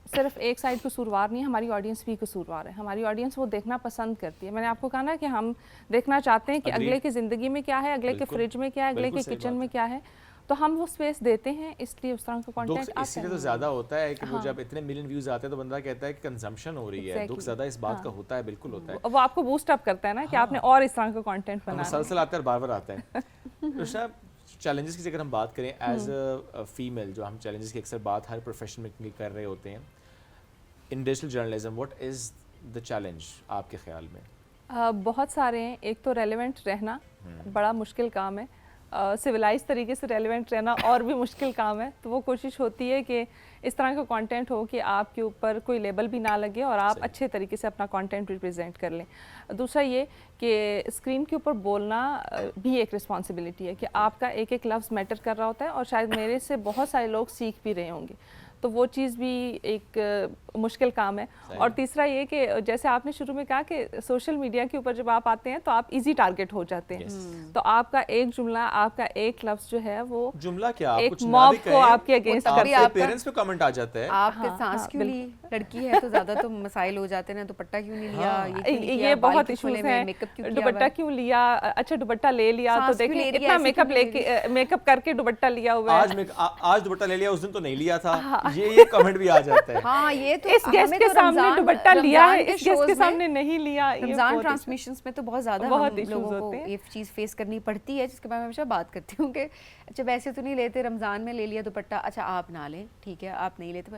Speaker 4: सिर्फ एक साइड कसूरवार नहीं है, हमारी ऑडियंस भी कसूरवार है। हमारी ऑडियंस वो देखना पसंद करती है। मैंने आपको कहा ना कि हम देखना चाहते हैं कि अगले की ज़िंदगी में क्या है, अगले के फ्रिज में क्या है, अगले के किचन में क्या है, तो हम वो स्पेस देते हैं, इसलिए उस तरह का कंटेंट आता है।
Speaker 2: इसलिए तो ज़्यादा होता है कि वो जब इतने मिलियन व्यूज़ आते हैं तो बंदा कहता है कि कंजम्पशन हो रही है। दुख ज़्यादा इस बात का होता है, बिल्कुल होता है।
Speaker 4: वो आपको बूस्ट अप करता है ना कि आपने और इस तरह का कंटेंट बनाना है।
Speaker 2: मुसलसल आता है, बार-बार आता है। चैलेंजेस की अगर हम बात करें एज अ फीमेल, जो हम चैलेंजेस की अक्सर बात हर प्रोफेशन में कर रहे होते हैं, इन digital journalism what is the challenge आपके ख्याल में?
Speaker 4: बहुत सारे हैं। एक तो रेलेवेंट रहना बड़ा मुश्किल काम है, सिविलाइज तरीके से रेलेवेंट रहना और भी मुश्किल काम है। तो वो कोशिश होती है कि इस तरह का कंटेंट हो कि आपके ऊपर कोई लेबल भी ना लगे और आप अच्छे तरीके से अपना कंटेंट रिप्रेजेंट कर लें। दूसरा ये कि स्क्रीन के ऊपर बोलना भी एक रिस्पॉन्सिबिलिटी है कि आपका एक एक लफ्ज़ मैटर कर रहा होता है और शायद मेरे से बहुत सारे लोग सीख भी रहे होंगे, तो वो चीज़ भी एक मुश्किल काम है। और तीसरा ये कि जैसे आपने शुरू में कहा कि सोशल मीडिया के ऊपर जब आप आते हैं तो आप इजी टारगेट हो जाते हैं। तो आपका एक जुमला, आपका एक लफ्ज़ जो है वो
Speaker 2: जुमला क्या,
Speaker 4: एक मॉब को आपके अगेंस्ट
Speaker 2: आपके पेरेंट्स पे कमेंट आ जाता है,
Speaker 1: आपके सांस क्यों ली, लड़की है तो ज़्यादा तो मसाइल हो जाते हैं ना, दुपट्टा क्यों नहीं लिया,
Speaker 4: ये बहुत इश्यूज हैं। दुपट्टा क्यों लिया, अच्छा दुपट्टा ले लिया तो देखिए इतना मेकअप करके दुपट्टा लिया हुआ है,
Speaker 2: आज दुपट्टा ले लिया, उस दिन तो नहीं लिया था। ये कमेंट भी आ जाता है।
Speaker 1: हाँ, ये तो
Speaker 4: इस गेस्ट के सामने दुपट्टा लिया है, इस गेस्ट के सामने नहीं लिया।
Speaker 1: रमजान ट्रांसमिशंस में तो बहुत ज्यादा हम लोगों को ये चीज़ फेस करनी पड़ती है, जिसके बारे में हमेशा बात करती हूँ कि अच्छा वैसे तो नहीं लेते, रमजान में ले लिया दुपट्टा, अच्छा आप ना लें, ठीक है आप नहीं लेते,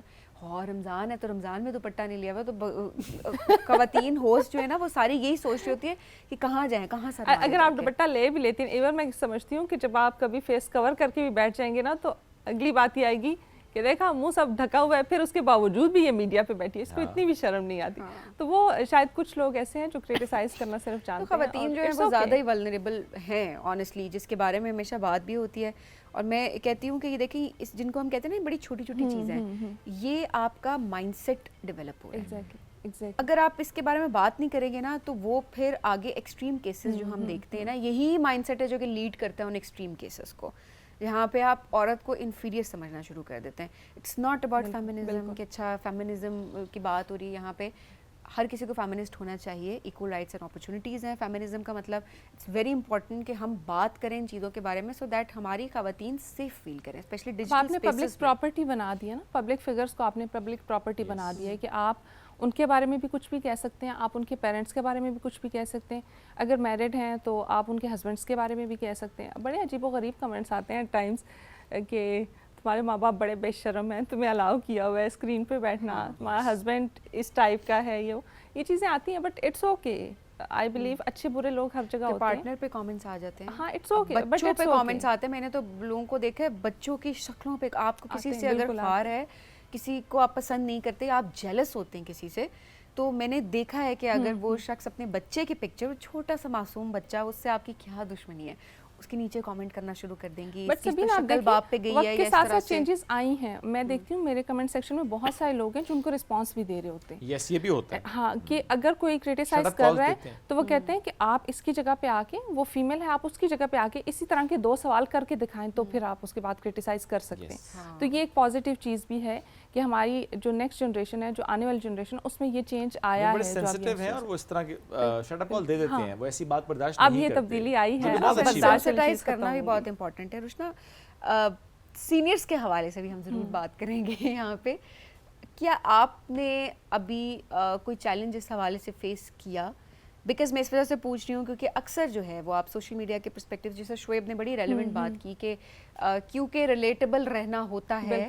Speaker 1: और रमज़ान है तो रमज़ान में दुपट्टा नहीं लिया हुआ। तो ख़वातीन होस्ट जो है ना वो सारी यही सोच रही होती है कि कहाँ जाएं, कहाँ सर।
Speaker 4: अगर आप दुपट्टा ले भी लेती हैं, इवन मैं समझती हूँ कि जब आप कभी फेस कवर करके भी बैठ जाएंगे ना तो अगली बात ये आएगी कि देखा मुंह सब ढका हुआ है, फिर उसके बावजूद भी ये मीडिया पे बैठी है, इसको इतनी भी शर्म नहीं आती। तो वो शायद कुछ लोग ऐसे हैं जो क्रिटिसाइज करना सिर्फ जानते हैं।
Speaker 1: तो ख़वातीन जो है वो ज़्यादा ही वल्नरेबल हैं ऑनेस्टली, जिसके बारे में हमेशा बात भी होती है। और मैं कहती हूँ कि ये देखिए, इस जिनको हम कहते हैं ना बड़ी छोटी छोटी चीज़ें हैं, ये आपका माइंडसेट डेवलप हो रहा है। अगर आप इसके बारे में बात नहीं करेंगे ना तो वो फिर आगे एक्सट्रीम केसेस जो हम देखते हैं ना, यही माइंडसेट है जो कि लीड करता है उन एक्सट्रीम केसेस को, जहाँ पे आप औरत को इन्फीरियर समझना शुरू कर देते हैं। इट्स नॉट अबाउट फेमिनिज्म कि अच्छा फेमिनिज्म की बात हो रही है यहाँ पे, हर किसी को फेमिनिस्ट होना चाहिए, इक्वल राइट्स एंड अपॉर्चुनिटीज़ हैं। फेमिनिज्म का मतलब इट्स वेरी इंपॉर्टेंट कि हम बात करें इन चीज़ों के बारे में सो दैट हमारी खवातीन सेफ फील करें, स्पेशली डिजिटल
Speaker 4: आपने पब्लिक प्रॉपर्टी बना दिया ना, पब्लिक फिगर्स को आपने पब्लिक प्रॉपर्टी बना दिया है कि आप उनके बारे में भी कुछ भी कह सकते हैं, आप उनके पेरेंट्स के बारे में भी कुछ भी कह सकते हैं, अगर मैरिड हैं तो आप उनके हस्बैंड्स के बारे में भी कह सकते हैं। बड़े अजीबोगरीब कमेंट्स आते हैं टाइम्स कि तुम्हारे माँ बाप बड़े बेशर्म हैं, तुम्हें अलाउ किया हुआ है स्क्रीन पे बैठना, तुम्हारा हस्बैंड इस टाइप का है, ये चीज़ें आती हैं। But it's okay, I believe अच्छे बुरे लोग हर जगह होते हैं।
Speaker 1: पार्टनर पे कमेंट्स आ जाते हैं,
Speaker 4: हाँ इट्स ओके,
Speaker 1: बच्चों पे कमेंट्स आते हैं। मैंने तो लोगों को देखा है बच्चों की शक्लों पे, आपको किसी से अगर प्यार है, किसी को आप पसंद नहीं करते, आप जेलस होते हैं किसी से, तो मैंने देखा है कि अगर वो शख्स अपने बच्चे की पिक्चर, छोटा सा मासूम बच्चा, उससे आपकी क्या दुश्मनी है, उसके नीचे कमेंट करना शुरू कर देंगी।
Speaker 4: बट सभी ना देखिए,
Speaker 1: बाप पे गई है,
Speaker 4: वक्त के साथ साथ चेंजेस आई हैं। मैं देखती हूँ मेरे कमेंट सेक्शन में बहुत सारे लोग हैं जो उनको रिस्पांस भी दे रहे होते हैं।
Speaker 2: यस, ये भी होता है।
Speaker 4: हाँ, कि अगर कोई क्रिटिसाइज कर रहा है तो वो कहते हैं कि आप इसकी जगह पे आके, वो फीमेल है, आप उसकी जगह पे आके इसी तरह के 2 सवाल करके दिखाएं तो फिर आप उसके बाद क्रिटिसाइज कर सकते हैं। तो ये एक पॉजिटिव चीज़ भी है कि हमारी जो नेक्स्ट जनरेशन है, जो आने वाली जनरेशन, उसमें ये चेंज आया है।
Speaker 2: सेंसिटिव है और वो इस तरह के शट अप कॉल दे देते हैं, वो ऐसी बात बर्दाश्त
Speaker 4: अब
Speaker 2: नहीं
Speaker 4: ये
Speaker 2: करते।
Speaker 4: तब्दीली आई है,
Speaker 1: सेंसिटाइज करना भी बहुत इंपॉर्टेंट है। रुशना, सीनियर्स के हवाले से भी हम जरूर बात करेंगे यहाँ पे। क्या आपने अभी कोई चैलेंज इस हवाले से फेस किया? बिकॉज मैं इस वजह से पूछ रही हूँ क्योंकि अक्सर जो है वो आप सोशल मीडिया के पर्सपेक्टिव, जैसे शोएब ने बड़ी रेलेवेंट बात की कि क्योंकि रिलेटेबल रहना होता है,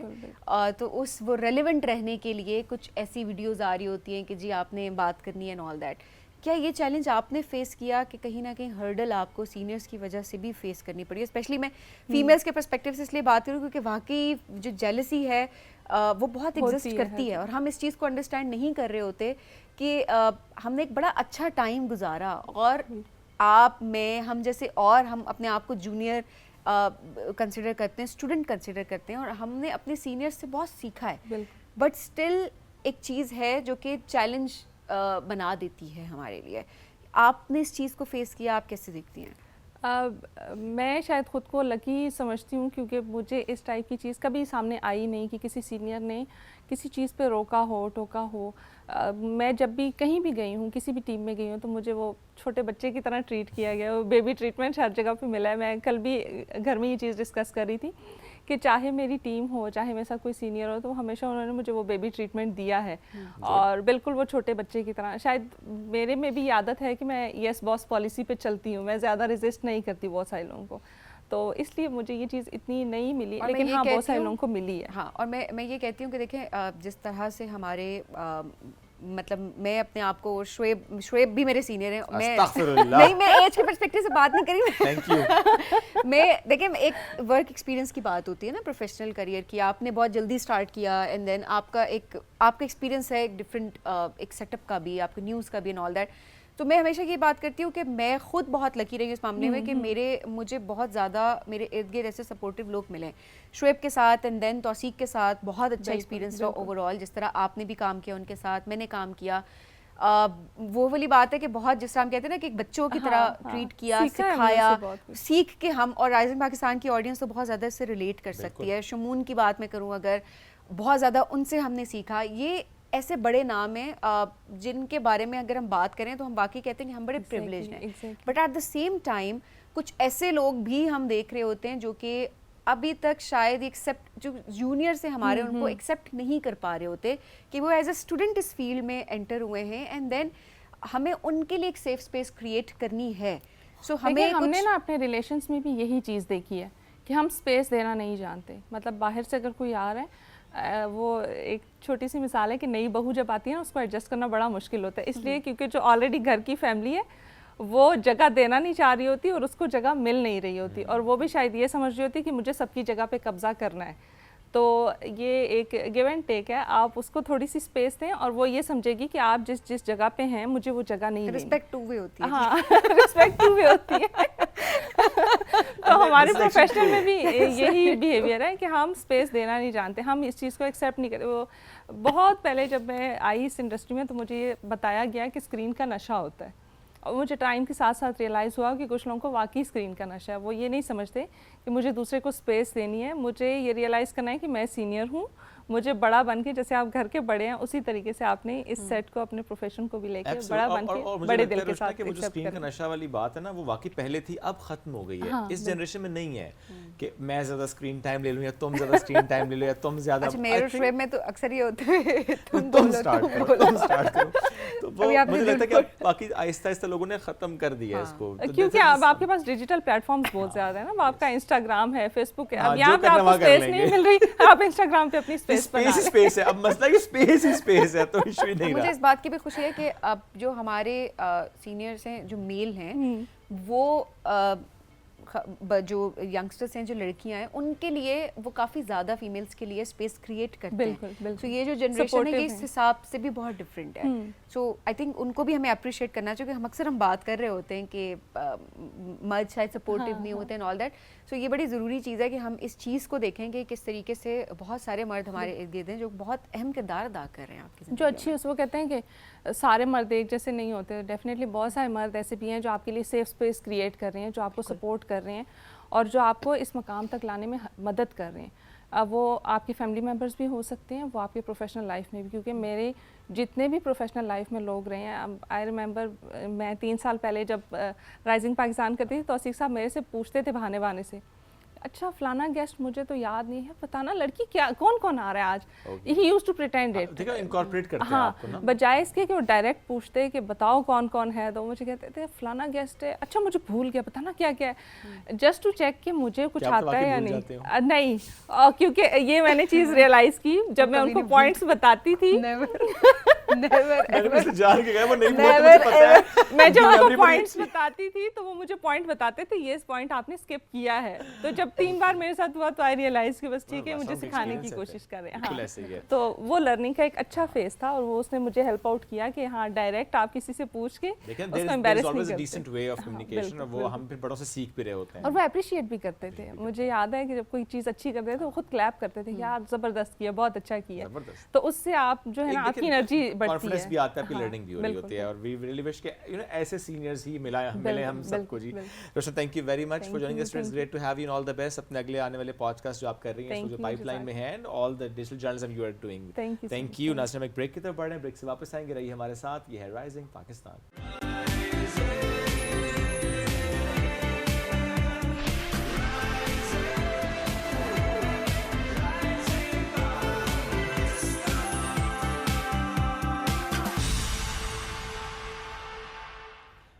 Speaker 1: तो उस वो रेलेवेंट रहने के लिए कुछ ऐसी वीडियोस आ रही होती हैं कि जी आपने बात करनी है एंड ऑल दैट। क्या ये चैलेंज आपने फेस किया कि कहीं ना कहीं हर्डल आपको सीनियर्स की वजह से भी फेस करनी पड़ी? स्पेशली मैं फीमेल्स के पर्सपेक्टिव से इसलिए बात करूँ क्योंकि वाकई जो जेलसी है वो बहुत एग्जिस्ट करती है और हम इस चीज़ को अंडरस्टैंड नहीं कर रहे होते कि हमने एक बड़ा अच्छा टाइम गुजारा और आप में हम जैसे और हम अपने आप को जूनियर कंसिडर करते हैं, स्टूडेंट कंसिडर करते हैं और हमने अपने सीनियर्स से बहुत सीखा है, बट स्टिल एक चीज़ है जो कि चैलेंज बना देती है हमारे लिए। आपने इस चीज़ को फेस किया, आप कैसे देखती हैं?
Speaker 4: मैं शायद ख़ुद को लकी समझती हूँ क्योंकि मुझे इस टाइप की चीज़ कभी सामने आई नहीं कि किसी सीनियर ने किसी चीज़ पे रोका हो, टोका हो। मैं जब भी कहीं भी गई हूँ, किसी भी टीम में गई हूँ, तो मुझे वो छोटे बच्चे की तरह ट्रीट किया गया, वो बेबी ट्रीटमेंट हर जगह पे मिला है। मैं कल भी घर में ये चीज़ डिस्कस कर रही थी कि चाहे मेरी टीम हो, चाहे मेरे साथ कोई सीनियर हो, तो हमेशा उन्होंने मुझे वो बेबी ट्रीटमेंट दिया है और बिल्कुल वो छोटे बच्चे की तरह। शायद मेरे में भी आदत है कि मैं यस बॉस पॉलिसी पे चलती हूँ, मैं ज़्यादा रेजिस्ट नहीं करती बहुत सारे लोगों को, तो इसलिए मुझे ये चीज़ इतनी नहीं मिली, लेकिन हाँ बहुत सारे लोगों को मिली है।
Speaker 1: हाँ, और मैं ये कहती हूँ कि देखें जिस तरह से हमारे मतलब मैं अपने आप को, शुएब भी मेरे सीनियर हैं, मैं एज के पर्सपेक्टिव से बात नहीं करी, थैंक यू। मैं देखिए एक वर्क एक्सपीरियंस की बात होती है ना, प्रोफेशनल करियर की, आपने बहुत जल्दी स्टार्ट किया एंड देन आपका एक्सपीरियंस है एक डिफरेंट एक सेटअप का भी, आपके न्यूज़ का भी एंड ऑल दैट। तो मैं हमेशा ये बात करती हूँ कि मैं खुद बहुत लकी रही हूँ इस मामले में कि मुझे बहुत ज़्यादा मेरे इर्द गिर्द ऐसे सपोर्टिव लोग मिले, शुएब के साथ एंड देन तौसीक के साथ बहुत अच्छा एक्सपीरियंस रहा ओवरऑल। जिस तरह आपने भी काम किया उनके साथ, मैंने काम किया, वो वाली बात है कि बहुत जिस तरह हम कहते हैं ना कि एक बच्चों की तरह ट्रीट किया, सिखाया, सीख के हम, और राइजिंग पाकिस्तान की ऑडियंस तो बहुत ज़्यादा इससे रिलेट कर सकती है। शमून की बात मैं करूँ अगर, बहुत ज़्यादा उनसे हमने सीखा। ये ऐसे बड़े नाम हैं जिनके बारे में अगर हम बात करें तो हम बाकी कहते हैं कि हम बड़े प्रिविलेज्ड हैं, but at the same time कुछ ऐसे लोग भी हम देख रहे होते हैं जो कि अभी तक शायद एक्सेप्ट, जो जूनियर से हमारे उनको एक्सेप्ट नहीं कर पा रहे होते कि वो एज ए स्टूडेंट इस फील्ड में एंटर हुए हैं एंड देन हमें उनके लिए एक सेफ स्पेस क्रिएट करनी है। सो हमने
Speaker 4: ना अपने रिलेशंस में भी यही चीज़ देखी है कि हम स्पेस देना नहीं जानते। मतलब बाहर से अगर कोई आ रहा है, वो एक छोटी सी मिसाल है कि नई बहू जब आती है ना, उसको एडजस्ट करना बड़ा मुश्किल होता है, इसलिए क्योंकि जो ऑलरेडी घर की फैमिली है वो जगह देना नहीं चाह रही होती और उसको जगह मिल नहीं रही होती, और वो भी शायद ये समझ रही होती कि मुझे सबकी जगह पे कब्जा करना है। तो ये एक गिव एंड टेक है, आप उसको थोड़ी सी स्पेस दें और वो ये समझेगी कि आप जिस जगह पे हैं मुझे वो जगह नहीं देनी।
Speaker 1: रिस्पेक्ट टू वे होती है।
Speaker 4: हाँ रिस्पेक्ट टू वे होती है। तो हमारे प्रोफेशनल में भी यही बिहेवियर है कि हम स्पेस देना नहीं जानते, हम इस चीज़ को एक्सेप्ट नहीं करते। वो बहुत पहले जब मैं आई इस इंडस्ट्री में तो मुझे ये बताया गया कि स्क्रीन का नशा होता है, और मुझे टाइम के साथ साथ रियलाइज़ हुआ कि कुछ लोगों को वाकई स्क्रीन का नशा है। वो ये नहीं समझते कि मुझे दूसरे को स्पेस देनी है, मुझे ये रियलाइज़ करना है कि मैं सीनियर हूँ, मुझे बड़ा बन के, जैसे आप घर के बड़े हैं उसी तरीके से आपने इस सेट को अपने प्रोफेशन को भी लेके बड़ा बन के बड़े दिल के साथ
Speaker 2: कि वो जो स्क्रीन का नशा वाली बात है ना, वो वाकई पहले थी, अब खत्म हो गई है।
Speaker 4: हाँ,
Speaker 2: इस जनरेशन में नहीं है कि मैं ज्यादा स्क्रीन टाइम ले लूं या तुम ज्यादा स्क्रीन टाइम ले लो या तुम ज्यादा।
Speaker 1: अच्छा, मेरे फ्रेम में तो अक्सर ये होता है
Speaker 2: तुम स्टार्ट करो। तो वो मुझे लगता है कि बाकी आहिस्ता आहिस्ता लोगों ने खत्म कर दिया इसको,
Speaker 4: क्योंकि अब आपके पास डिजिटल प्लेटफॉर्म्स बहुत ज्यादा है ना। आपका इंस्टाग्राम है, फेसबुक है, अब यहाँ पे आपको स्पेस नहीं मिल रही, आप इंस्टाग्राम पे अपनी स्पेस
Speaker 2: स्पेस है। अब मसला कि स्पेस ही स्पेस है, तो इशू ही नहीं रहा।
Speaker 1: मुझे इस बात की भी खुशी है कि अब जो हमारे सीनियर्स हैं, जो मेल हैं, वो जो यंगस्टर्स हैं, जो लड़कियां हैं, उनके लिए वो काफ़ी ज़्यादा फीमेल्स के लिए स्पेस क्रिएट करते हैं। तो ये जो जनरेशन है ये इस हिसाब से भी बहुत डिफरेंट है। सो आई थिंक उनको भी हमें अप्रिशिएट करना चाहिए। हम अक्सर बात कर रहे होते हैं कि मर्द शायद सपोर्टिव नहीं होते हैं ऑल दैट। सो ये बड़ी ज़रूरी चीज़ है कि हम इस चीज़ को देखें कि किस तरीके से बहुत सारे मर्द हमारे इर्द गिर्द हैं जो बहुत अहम किरदार अदा कर रहे हैं आपकी ज़िंदगी
Speaker 4: जो अच्छी है। वो कहते हैं कि सारे मर्द एक जैसे नहीं होते, डेफिनेटली बहुत सारे मर्द ऐसे भी हैं जो आपके लिए सेफ स्पेस क्रिएट कर रहे हैं, जो आपको सपोर्ट कर रहे हैं और जो आपको इस मकाम तक लाने में मदद कर रहे हैं। अब वो आपके फैमिली मेम्बर्स भी हो सकते हैं, वो आपके प्रोफेशनल लाइफ में भी, क्योंकि मेरे जितने भी प्रोफेशनल लाइफ में लोग रहे हैं, अब आई रिमेंबर मैं 3 साल पहले जब राइजिंग पाकिस्तान करती थी तो आसिफ साहब मेरे से पूछते थे बहाने बहाने से, अच्छा फलाना गेस्ट मुझे तो याद नहीं है, बताना लड़की क्या कौन कौन आ रहा है आज। He used to pretend it,
Speaker 2: ठीक है, इनकॉर्पोरेट करते हैं आपको ना,
Speaker 4: बजाय इसके कि वो डायरेक्ट पूछते कि बताओ कौन कौन है, तो मुझे कहते थे फलाना गेस्ट है, अच्छा मुझे भूल गया, बताना क्या क्या है, जस्ट टू चेक कि मुझे कुछ आता है या नहीं। नहीं, क्योंकि ये मैंने चीज़ रियलाइज़ की जब मैं उनको पॉइंट्स बताती थी। मैं जब उनको पॉइंट्स बताती थी तो वो मुझे पॉइंट बताते थे, ये पॉइंट आपने स्किप किया है। तो जब 3 बार मेरे साथ हुआ तो आई रियलाइज कि बस ठीक है, मुझे सिखाने की कोशिश कर रहे हैं। हाँ, तो वो लर्निंग का एक अच्छा फेज था और वो उसने मुझे हेल्प आउट किया कि हाँ डायरेक्ट आप किसी से पूछ के उसको एम्बैरेस नहीं करते।
Speaker 2: डिसेंट वे ऑफ कम्युनिकेशन, और वो हम फिर बड़ों से सीख भी रहे होते हैं।
Speaker 4: और वो अप्रिशिएट भी करते थे। मुझे याद है कि जब कोई चीज़ अच्छी करते थे तो खुद क्लैप करते थे, यार ज़बरदस्त किया, बहुत अच्छा किया। तो उससे आप जो है ना आपकी एनर्जी बढ़ती है,
Speaker 2: कॉन्फिडेंस भी आता है, आपकी लर्निंग भी हो रही होती है। और वी रियली विश के यू नो ऐसे सीनियर्स ही मिले हम सबको जी। Roshan, thank you very much for joining us, it's great to have you, all the best अपने अगले आने वाले पॉडकास्ट जो आप कर रही हैं, जो पाइपलाइन में है, and all the digital journalism you are doing. Thank you. नाज़रीन, एक ब्रेक की तरफ बढ़े, ब्रेक से वापस आएंगे, रहिए हमारे साथ। ये है rising Pakistan.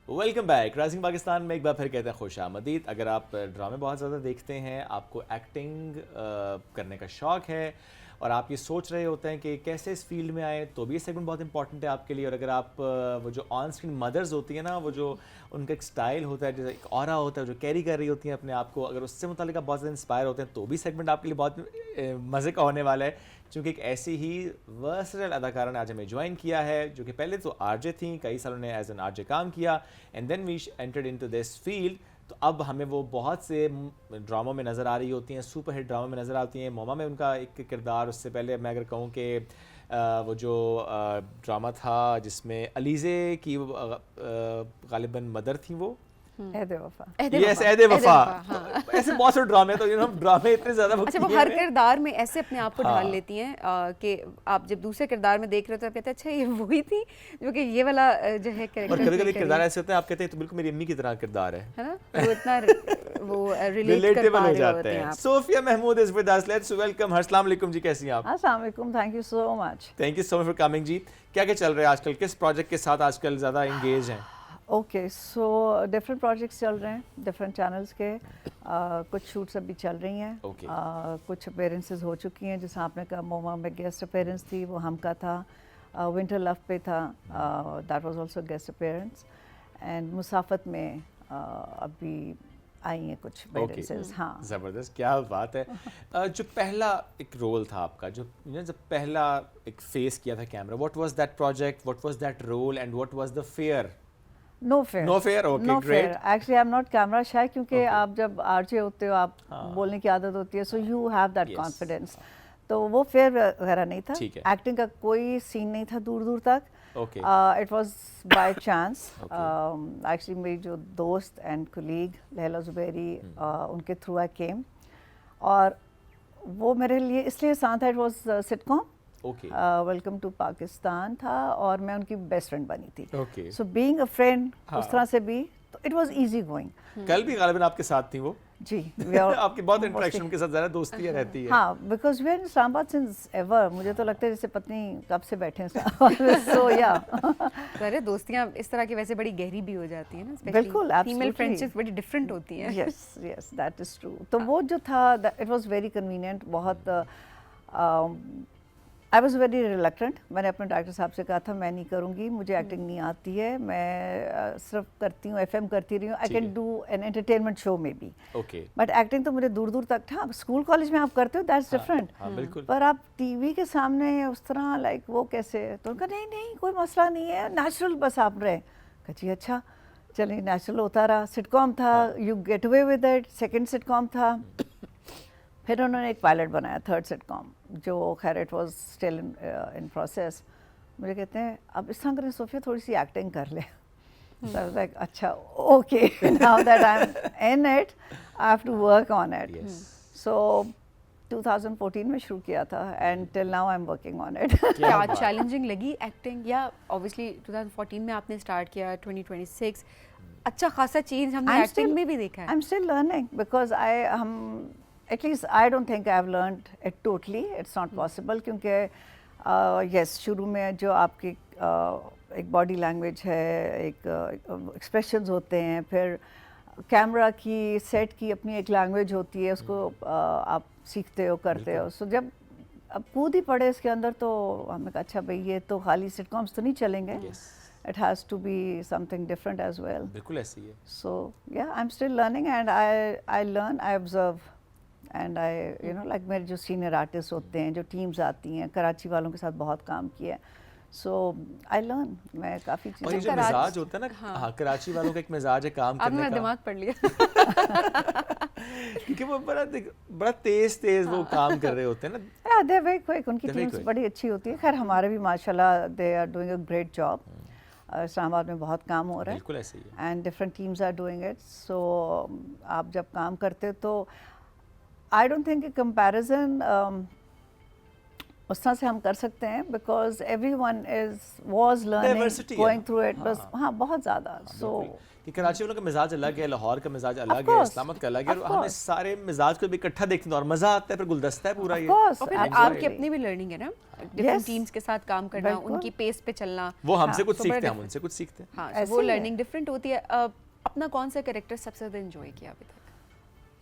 Speaker 2: Welcome back. Rising Pakistan में एक बार फिर कहते हैं खुश आमदीद। अगर आप ड्रामे बहुत ज़्यादा देखते हैं, आपको एक्टिंग करने का शौक़ है और आप ये सोच रहे होते हैं कि कैसे इस फील्ड में आए, तो भी ये सेगमेंट बहुत इंपॉर्टेंट है आपके लिए। और अगर आप वो जो ऑन स्क्रीन मदर्स होती हैं ना, वो जो उनका एक स्टाइल होता है, जैसे एक ऑरा होता है जो कैरी कर रही होती हैं अपने आप को, अगर उससे मुतालिक आप बहुत ज़्यादा इंस्पायर होते हैं, तो भी सेगमेंट आपके लिए बहुत मज़े का होने वाला है। क्योंकि एक ऐसी ही वर्सटाइल अदाकारा ने आज हमें ज्वाइन किया है, जो कि पहले तो आरजे थी, कई सालों ने एज एन आरजे काम किया, and then we entered into this field. तो अब हमें वो बहुत से ड्रामों में नज़र आ रही होती हैं, सुपर हिट ड्रामों में नज़र आती हैं। मोमा में उनका एक किरदार, उससे पहले मैं अगर कहूँ कि वो जो ड्रामा था जिसमें अलीज़े की गालिबन मदर थी, वो
Speaker 1: ऐसे
Speaker 2: बहुत से ड्रामे, तो ड्रामे इतने ज्यादा।
Speaker 1: अच्छा, वो हर किरदार में ऐसे अपने आप को ढाल लेती हैं कि आप जब दूसरे किरदार में देख रहे हो तो आप कहते हैं अच्छा ये वही थी जो कि ये वाला जो है कैरेक्टर।
Speaker 2: और कभी-कभी किरदार ऐसे होते हैं आप कहते हैं तो बिल्कुल मेरी अम्मी की तरह किरदार है
Speaker 1: ना, वो इतना वो रिलेट कर पा रहे होते हैं।
Speaker 2: Sofia Mahmood is with us, let's welcome her. अस्सलाम वालेकुम जी, कैसी हैं आप?
Speaker 5: अस्सलाम वालेकुम, thank you so much.
Speaker 2: Thank you so much for coming जी। क्या क्या चल रहा है आजकल, किस प्रोजेक्ट के साथ आजकल ज्यादा एंगेज हैं?
Speaker 5: ओके, सो डिफरेंट प्रोजेक्ट्स चल रहे हैं डिफरेंट चैनल्स के। कुछ शूट्स अभी चल रही हैं, कुछ अपीयरेंसेस हो चुकी हैं। जैसे आपने कहा मोमा में गेस्ट अपीयरेंस थी, वो हम का था। विंटर लव पे था, that was also guest appearance. And Musafat में अभी आई हैं कुछ appearances, हाँ।
Speaker 2: जबरदस्त, क्या बात है। जो पहला एक रोल था आपका, जो जब पहला एक फेस किया था camera, what was that project, what was that role and what was the fear?
Speaker 5: No fear.
Speaker 2: No fear, okay,
Speaker 5: No
Speaker 2: great.
Speaker 5: fear. Actually, I'm not camera shy क्योंकि आप जब RJ होते हो, आप बोलने की आदत होती है, so you have that confidence. तो वो fear वगैरह नहीं था। Acting का कोई सीन नहीं था दूर तक।
Speaker 2: Okay.
Speaker 5: It was by chance. Actually, मेरी जो दोस्त and colleague लैला ज़ुबैरी, उनके through I came, और वो मेरे लिए इसलिए आसान था, it was sitcom. Welcome to Pakistan था और मैं उनकी बेस्ट फ्रेंड बनी थी। सो बीइंग अ फ्रेंड उस तरह से भी, तो इट वाज इजी गोइंग।
Speaker 2: कल भी गालिबन आपके साथ थी वो?
Speaker 5: जी।
Speaker 2: आपकी बहुत इंटरेक्शन के साथ ज़रा दोस्ती रहती है।
Speaker 5: हाँ, because we are in Islamabad since ever. मुझे तो लगता है जैसे पत्नी कब से बैठे हैं इस्लामाबाद। सो या
Speaker 1: अरे दोस्तियाँ इस तरह की वैसे बड़ी गहरी भी हो जाती है ना।
Speaker 5: बिल्कुल,
Speaker 1: फीमेल फ्रेंडशिप बड़ी डिफरेंट होती है।
Speaker 5: Yes yes, that is true. तो वो जो था, इट वाज वेरी कन्वीनियंट। बहुत आई वॉज़ वेरी रिलक्टेंट। मैंने अपने डॉक्टर साहब से कहा था मैं नहीं करूँगी, मुझे एक्टिंग नहीं आती है, मैं सिर्फ करती हूँ, FM करती रही हूँ, I can do an entertainment show में भी, बट एक्टिंग तो मुझे दूर दूर तक था। स्कूल कॉलेज में आप करते हो, दैट्स डिफरेंट, पर आप टीवी के सामने उस तरह लाइक वो कैसे? तो उनका नहीं नहीं कोई मसला नहीं है, नेचुरल बस आप रहे। कहा जी अच्छा, चलिए नेचुरल होता रहा। सिटकॉम था, you get away with it. Second sitcom था, फिर उन्होंने एक पायलट बनाया, थर्ड सिटकॉम, जो खैर it was still in process. मुझे कहते हैं अब इस तरह करें सोफिया, थोड़ी सी एक्टिंग कर ले। So I was like, अच्छा okay, now that I am in it, I have to work on it. So 2014 में शुरू किया था and till now I am working on it.
Speaker 1: क्या चैलेंजिंग लगी एक्टिंग? या ऑब्वियसली 2014 में आपने स्टार्ट किया, 2026 अच्छा खासा चेंज हमने एक्टिंग में भी देखा है।
Speaker 5: I am still learning because at least I don't think I've learned it totally. It's not possible क्योंकि yes, शुरू में जो आपकी एक बॉडी लैंग्वेज है, एक एक्सप्रेशंस होते हैं, फिर कैमरा की, सेट की अपनी एक लैंग्वेज होती है, उसको आप सीखते हो, करते हो। सो जब अब कूद ही पड़े इसके अंदर, तो हमने कहा अच्छा भाई ये तो खाली सिटकॉम्स तो नहीं चलेंगे, it has to be something different as well.
Speaker 2: बिल्कुल ऐसी है।
Speaker 5: So yeah, I'm still learning and I learn, I observe. And I you know like मेरे जो सीनियर आर्टिस्ट होते हैं, जो टीम्स आती हैं, कराची वालों के साथ बहुत काम किया है, सो आई लर्न। मैं काफ़ी चीज़ें,
Speaker 2: और ये जो मिजाज होता है ना, हाँ कराची वालों का एक मिजाज है काम करने का।
Speaker 1: आपने दिमाग पढ़ लिया।
Speaker 2: क्योंकि वो बड़ा तेज वो काम कर रहे होते हैं ना।
Speaker 5: दे वेरी क्विक, उनकी टीम्स बड़ी अच्छी होती है। खैर हमारे भी माशाल्लाह they are doing a great job. Islamabad में बहुत काम हो रहा है,
Speaker 2: बिल्कुल ऐसे ही है,
Speaker 5: and different teams are doing it. So आप जब काम करते हो तो आई डोंट थिंक कंपैरिजन उस तरह से हम कर सकते हैं, because everyone was learning, going through it. बस हाँ, बहुत ज़्यादा। सो
Speaker 2: कि कराची वालों का मिजाज अलग है, लाहौर का मिजाज अलग है, इस्लामाबाद का अलग है, और हमें सारे मिजाज को भी इकट्ठा देखते हैं और मजा आता है, फिर गुलदस्ता है पूरा ये।
Speaker 1: और फिर आपकी अपनी भी लर्निंग है ना, डिफरेंट टीम्स के साथ काम करना, उनकी पेस पे चलना।
Speaker 2: वो हमसे कुछ सीखते हैं, हम उनसे कुछ सीखते हैं।
Speaker 1: हाँ, वो लर्निंग डिफरेंट होती है। अपना कौन सा कैरेक्टर सबसे ज़्यादा एंजॉय किया अभी तक?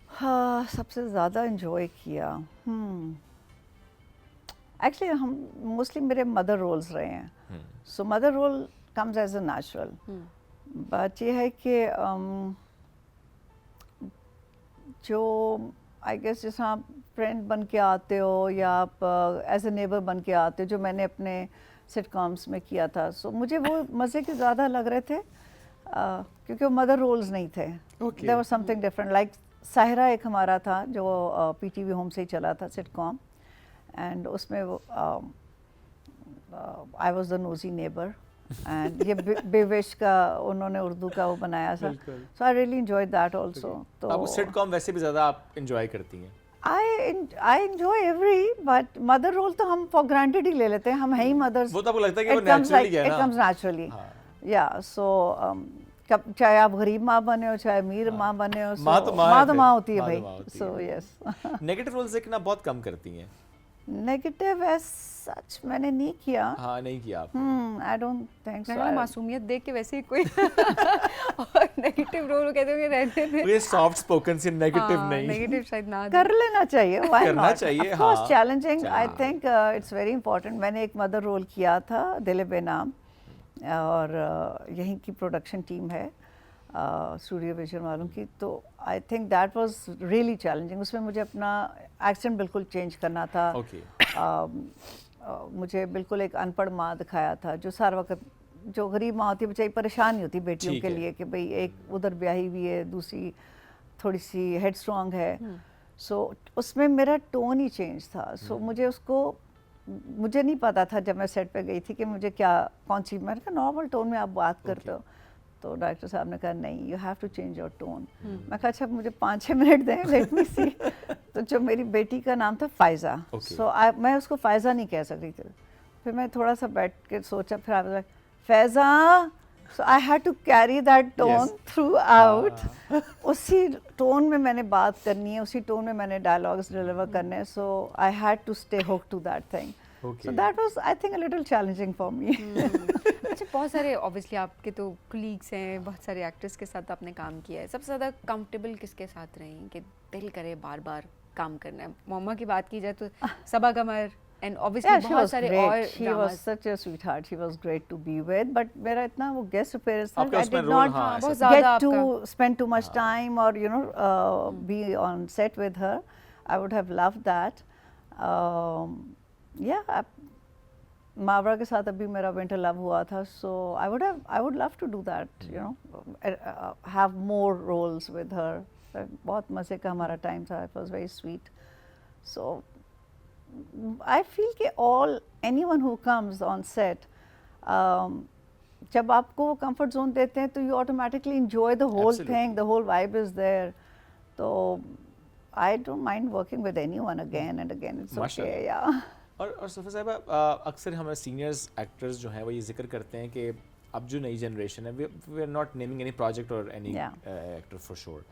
Speaker 5: हाँ, सबसे ज़्यादा एंजॉय किया, एक्चुअली हम मोस्टली मेरे मदर रोल्स रहे हैं। So mother role comes as a natural. बात ये है कि जो आई गेस जैसे आप फ्रेंड बन के आते हो या आप एज ए नेबर बन के आते हो, जो मैंने अपने सिटकॉम्स में किया था, सो मुझे वो मज़े के ज़्यादा लग रहे थे क्योंकि वो मदर रोल्स नहीं थे। There was something different. Like Sahira एक हमारा था जो PTV होम से ही चला था सिटकॉम, एंड उसमें वो I was the nosy neighbour, and ये बेविश का उन्होंने उर्दू का वो बनाया था। So I really enjoyed that also. तो
Speaker 2: अब सिटकॉम वैसे भी ज़्यादा आप एंजॉय करती हैं?
Speaker 5: I enjoy every, but mother role तो हम फॉर ग्रांटेड ही ले लेते हैं, हम है ही मदर्स।
Speaker 2: वो तो आपको लगता है कि वो नेचुरली है ना?
Speaker 5: इट कम्स नेचुरली, या। सो चाहे आप गरीब माँ बने हो, चाहे अमीर माँ बने हो,
Speaker 2: माँ तो माँ
Speaker 5: होती है भाई। So yes.
Speaker 2: नेगेटिव रोल्स देखना बहुत कम करती हैं?
Speaker 5: नेगेटिव एज सच मैंने नहीं किया।
Speaker 2: हाँ, नहीं किया आप?
Speaker 5: I don't think so.
Speaker 1: मासूमियत देख के वैसे ही कोई और नेगेटिव रोल कहते होंगे रहने में,
Speaker 2: ये सॉफ्ट स्पोकन से नेगेटिव नहीं,
Speaker 1: नेगेटिव शायद ना
Speaker 5: कर लेना चाहिए। व्हाई
Speaker 2: करना चाहिए,
Speaker 5: of course challenging. I think it's very important. मैंने एक मदर रोल किया था, दिल बेनाम, और यहीं की प्रोडक्शन टीम है, स्टूडियो विजन वालों की, तो I think that was really challenging. उसमें मुझे अपना एक्सेंट बिल्कुल चेंज करना था। मुझे बिल्कुल एक अनपढ़ माँ दिखाया था, जो सारा वक्त, जो गरीब माँ होती है बेचारी परेशान ही होती बेटियों के लिए कि भाई एक उधर ब्याही हुई है, दूसरी थोड़ी सी हेड स्ट्रॉन्ग है। सो उसमें मेरा टोन ही चेंज था। सो मुझे नहीं पता था जब मैं सेट पे गई थी कि मुझे क्या, कौन सी, मैंने कहा नॉर्मल टोन में आप बात करते हो। तो डायरेक्टर साहब ने कहा नहीं, you have to change your tone. मैं कहा अच्छा मुझे 5-6 मिनट दें, लेट मी सी। तो जो मेरी बेटी का नाम था फ़ायज़ा, सो मैं उसको फ़ायज़ा नहीं कह सकती थी। फिर मैं थोड़ा सा बैठ के सोचा, फिर I was like Faiza, so I had to carry that tone throughout. उसी टोन में मैंने बात करनी है, उसी टोन में मैंने डायलॉग्स डिलीवर करने हैं। So I had to stay hook to that thing. So that was, I think, a little challenging for me.
Speaker 1: अच्छा, बहुत सारे ऑब्वियसली आपके तो कलीग्स हैं, बहुत सारे एक्टर्स के साथ आपने काम किया है। सबसे ज़्यादा कंफर्टेबल किसके साथ रही कि दिल करे बार बार काम करना है? मम्मा की बात की जाए तो सबा कमर, एंड ऑब्वियसली बहुत सारे और
Speaker 5: she was such a sweetheart, she was great to be with, but मेरा इतना वो guest appearance था, I did not get to spend too much time or be on set with her. I would have loved that. मावरा के साथ अभी मेरा winter love हुआ था, so I would love to do that, have more roles with her. बहुत मज़े का हमारा टाइम था, it was very sweet. So I feel कि anyone who comes on set, जब आपको वो comfort zone देते हैं तो you automatically enjoy the whole thing, the whole vibe is there. तो I don't mind working with anyone again and again, it's okay, yeah.
Speaker 2: और सफ़ा साहिबा, अक्सर हमारे सीनियर्स एक्टर्स जो हैं वो ये जिक्र करते हैं कि अब जो नई जनरेशन है, we are not naming any project और एनी एक्टर फॉर श्योर,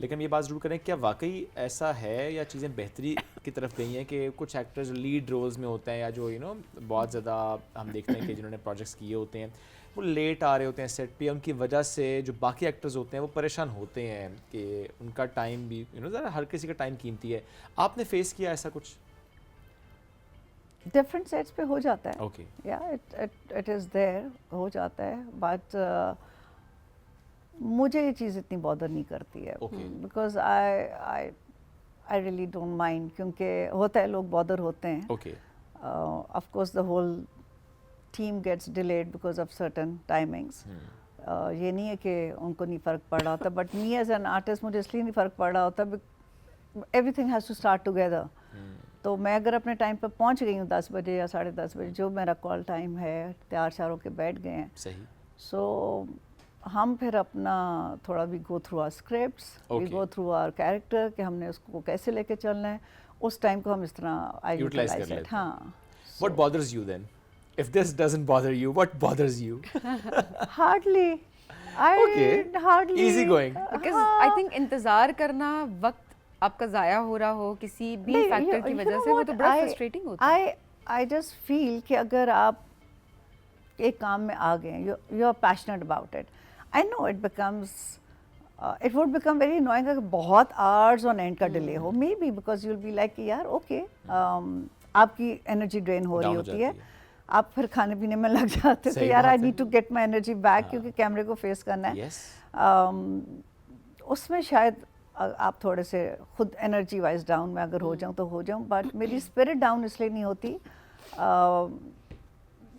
Speaker 2: लेकिन हम ये बात ज़रूर करें, क्या वाकई ऐसा है या चीज़ें बेहतरी की तरफ गई हैं कि कुछ एक्टर्स लीड रोल्स में होते हैं या जो बहुत ज़्यादा हम देखते हैं कि जिन्होंने प्रोजेक्ट्स किए होते हैं वो लेट आ रहे होते हैं सेट पे, उनकी वजह से जो बाकी एक्टर्स होते हैं वो परेशान होते हैं कि उनका टाइम भी ज़रा, हर किसी का टाइम कीमती है। आपने फेस किया ऐसा कुछ?
Speaker 5: डिफरेंट सेट्स पे हो जाता है,
Speaker 2: ओके,
Speaker 5: या इट इज़ देयर, हो जाता है, बट मुझे ये चीज़ इतनी बॉदर नहीं करती है, because I really don't mind, क्योंकि होता है लोग बॉदर होते हैं।
Speaker 2: Okay,
Speaker 5: of course the whole team gets delayed because of certain timings. ये नहीं है कि उनको नहीं फ़र्क पड़ रहा होता, but me as an artist मुझे इसलिए नहीं फ़र्क पड़ रहा होता, everything has to start together. तो मैं अगर अपने टाइम पर पहुंच गई हूँ 10 बजे या 10:30 बजे, जो मेरा कॉल टाइम है, तैयार शार होकर बैठ गए हैं,
Speaker 2: सही।
Speaker 5: सो हम फिर अपना थोड़ा we go through our scripts, we go through our character कि हमने उसको कैसे लेके चलना है, उस टाइम को हम इस तरह आई यूटिलाइज कर लेते हैं। हाँ।
Speaker 2: What bothers you then? If this doesn't bother you, what bothers you?
Speaker 5: Hardly. Hardly.
Speaker 2: Easy going.
Speaker 1: Because I think इंतज़ार करना, वक्त आपका ज़ाया हो रहा हो किसी भी फैक्टर की वजह से, वो तो बड़ा फ्रस्ट्रेटिंग होता है।
Speaker 5: I just feel कि अगर आप एक काम में आ गए, you are passionate about it. I know it would become very annoying अगर बहुत hours on end का डिले हो, maybe because you'll be like यार okay, आपकी एनर्जी ड्रेन हो रही होती है, आप फिर खाने पीने में लग जाते हो, यार I need to get my energy back, क्योंकि कैमरे को फेस करना है। उसमें शायद आप थोड़े से खुद एनर्जी वाइज डाउन में अगर हो जाऊँ तो हो जाऊँ, बट मेरी स्पिरिट डाउन इसलिए नहीं होती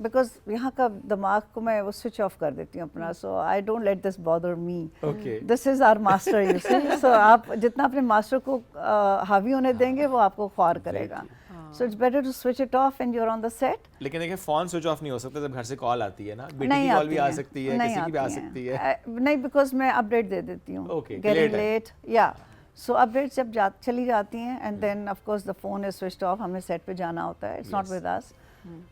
Speaker 5: बिकॉज यहाँ का दिमाग को मैं वो स्विच ऑफ कर देती हूँ अपना, so I don't let this bother me, this is our master, you see. So आप जितना अपने मास्टर को हावी होने देंगे वो आपको ख्वार करेगा। So it's better to switch it off when you're on the set.
Speaker 2: लेकिन देखिए फोन स्विच ऑफ नहीं हो सकता जब घर से कॉल आती है ना, बेटी की कॉल भी आ सकती है, किसी की भी आ सकती है।
Speaker 5: नहीं, बिकॉज मैं अपडेट दे देती हूँ, getting late, yeah. So updates जब चली जाती हैं and then of course the phone is switched off, हमें सेट पे जाना होता है, it's not with us,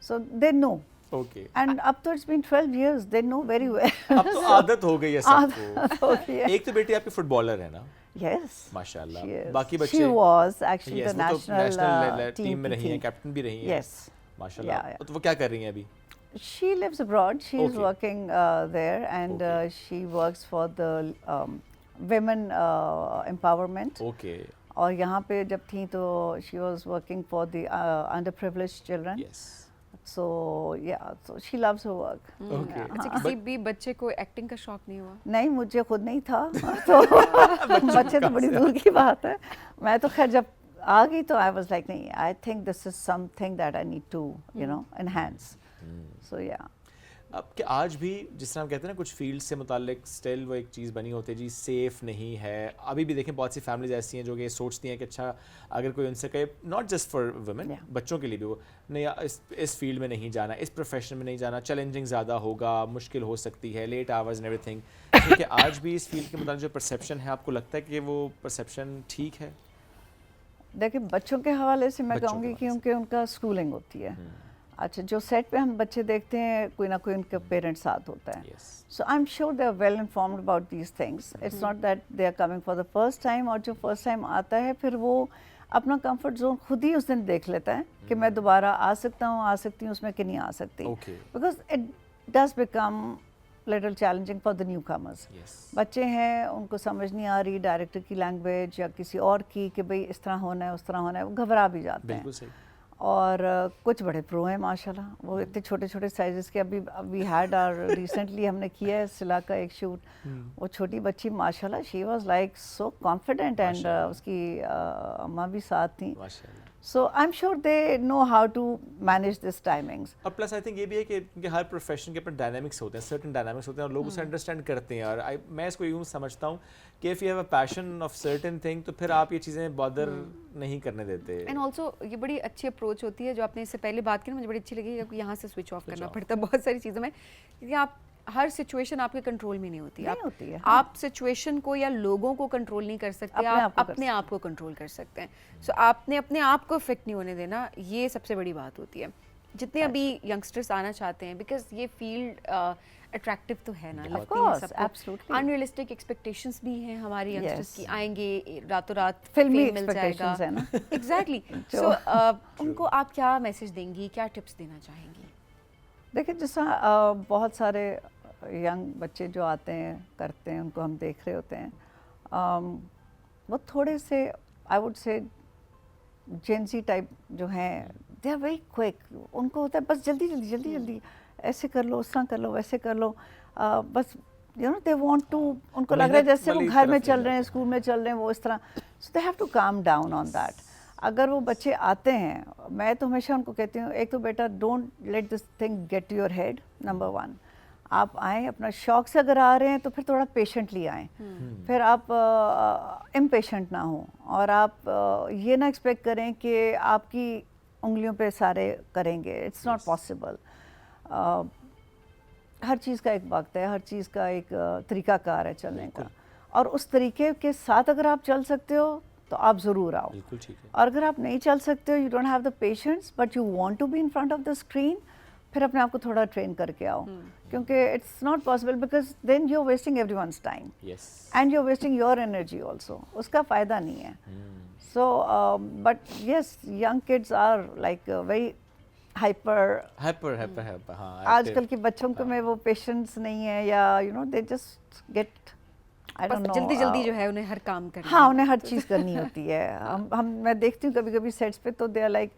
Speaker 5: so they know.
Speaker 2: Okay.
Speaker 5: And अब तो it's been 12 years, they know very well.
Speaker 2: अब तो आदत हो गई है सबको। एक तो बेटी आपकी फुटबॉलर है ना?
Speaker 5: Yes.
Speaker 2: माशाल्लाह। बाकी बच्चे?
Speaker 5: She was actually the national
Speaker 2: team में रही हैं, कैप्टन भी रही हैं।
Speaker 5: Yes.
Speaker 2: माशाल्लाह। तो वो क्या कर रही हैं अभी?
Speaker 5: She lives abroad. She is working there, and she works for the women empowerment.
Speaker 2: Okay.
Speaker 5: और यहाँ पे जब थी तो she was working for the underprivileged children.
Speaker 2: Yes.
Speaker 5: So yeah, so she loves her work.
Speaker 2: Okay.
Speaker 1: अच्छा किसी भी बच्चे को एक्टिंग का शौक नहीं हुआ?
Speaker 5: नहीं, मुझे खुद नहीं था तो बच्चे तो बड़ी दूर की बात है। मैं तो खैर जब आ गई तो आई वाज लाइक नहीं, I think this is something that I need to you know enhance. So या
Speaker 2: अब कि आज भी जिस तरह हम कहते हैं ना कुछ फील्ड से मुतालिक स्टिल वो एक चीज़ बनी होती है जी, सेफ़ नहीं है। अभी भी देखें बहुत सी फैमिलीज ऐसी हैं जो कि सोचती हैं कि अच्छा अगर कोई उनसे कहे, नॉट जस्ट फॉर वुमेन, बच्चों के लिए भी, वो नहीं इस फील्ड में नहीं जाना, इस प्रोफेशन में नहीं जाना, चैलेंजिंग ज़्यादा होगा, मुश्किल हो सकती है, लेट आवर्स एंड एवरीथिंग। क्योंकि आज भी इस फील्ड के मुताबिक जो परसेप्शन है, आपको लगता है कि वो परसेप्शन ठीक है?
Speaker 5: देखिए, बच्चों के हवाले से मैं कहूँगी कि उनका स्कूलिंग होती है। अच्छा, जो सेट पे हम बच्चे देखते हैं, कोई ना कोई उनके पेरेंट्स साथ होता है। So I am sure they are well informed about these things. It's not that they are coming for the first time, और जो फर्स्ट टाइम आता है फिर वो अपना कंफर्ट जोन खुद ही उस दिन देख लेता है कि मैं दोबारा आ सकता हूँ, आ सकती हूँ उसमें कि नहीं आ सकती, because it does become little challenging for the new commerce. बच्चे हैं, उनको समझ नहीं आ रही डायरेक्टर की लैंग्वेज या किसी और की कि भाई इस तरह होना है, उस तरह होना है, वो घबरा भी जाते हैं। और कुछ बड़े प्रो हैं माशाल्लाह, वो इतने छोटे छोटे साइजेस के। अभी हैड आर रिसेंटली हमने किया है सिला का एक शूट, वो छोटी बच्ची माशाल्लाह, she was like so confident, and उसकी अम्मा भी साथ थी। So I am sure they know how to manage this timings.
Speaker 2: और प्लस आई थिंक ये भी है कि हर प्रोफेशन के अपने डायनामिक्स होते हैं, सर्टेन डायनामिक्स होते हैं, और लोग उसे अंडरस्टैंड करते हैं। और मैं इसको यूँ समझता हूँ कि if you have a passion of certain thing, तो फिर आप ये चीज़ें बॉदर नहीं करने देते।
Speaker 1: एंड ऑल्सो ये बड़ी अच्छी अप्रोच होती है जो आपने इससे पहले बात की ना, मुझे बड़ी अच्छी लगी कि यहाँ से स्विच ऑफ करना पड़ता है बहुत सारी चीज़ों में, क्योंकि आप हर सिचुएशन आपके कंट्रोल में नहीं होती है। आप सिचुएशन को या लोगों को कंट्रोल नहीं कर सकते, आप अपने आप को कंट्रोल कर सकते हैं। सो आपने अपने आप को इफेक्ट नहीं होने देना, ये सबसे बड़ी बात होती है। जितने अभी यंगस्टर्स आना चाहते हैं, बिकॉज ये फील्ड अट्रैक्टिव तो है ना, लगती है सबको। अनरियलिस्टिक एक्सपेक्टेशंस भी हैं हमारी यंगस्टर्स की, आएंगे रातों रात फिल्मी मिल जाएगा, एग्जैक्टली। सो उनको आप क्या मैसेज देंगी, क्या टिप्स देना चाहेंगी?
Speaker 5: देखिए, जैसा बहुत सारे यंग बच्चे जो आते हैं करते हैं, उनको हम देख रहे होते हैं, वो थोड़े से I would say Gen Z type जो हैं, दे आर वेरी क्विक। उनको होता है बस जल्दी जल्दी जल्दी जल्दी, ऐसे कर लो, उस तरह कर लो, वैसे कर लो, बस you know they want to, उनको लग रहा है जैसे वो घर में चल रहे हैं, स्कूल में चल रहे हैं, वो इस तरह। So they have to calm down on that. अगर वो बच्चे आते हैं, मैं तो हमेशा उनको कहती हूँ, एक तो बेटा don't let this thing get to your head, number 1। आप आएँ अपना शौक से, अगर आ रहे हैं तो फिर थोड़ा पेशेंटली आएँ, फिर आप इम्पेशेंट ना हो, और आप ये ना एक्सपेक्ट करें कि आपकी उंगलियों पे सारे करेंगे, इट्स नॉट पॉसिबल। हर चीज़ का एक वक्त है, हर चीज़ का एक तरीक़ाकार है चलने का, और उस तरीके के साथ अगर आप चल सकते हो तो आप ज़रूर आओ।
Speaker 2: बिल्कुल ठीक है।
Speaker 5: और अगर आप नहीं चल सकते हो, you don't have the patience but you want to be in front of the screen, फिर अपने आप को थोड़ा ट्रेन करके आओ, क्योंकि it's not possible, because then you are wasting everyone's time and you are wasting your energy also, उसका फ़ायदा नहीं है। So but yes, young kids are like very hyper.
Speaker 2: हाँ,
Speaker 5: आजकल के बच्चों को में वो पेशेंस नहीं है, या you know they just get, I don't no,
Speaker 1: जल्दी जल्दी जो है उन्हें हर काम करना,
Speaker 5: हाँ उन्हें हर चीज़ करनी होती है। मैं देखती हूँ कभी कभी सेट्स पे, तो दे आर लाइक,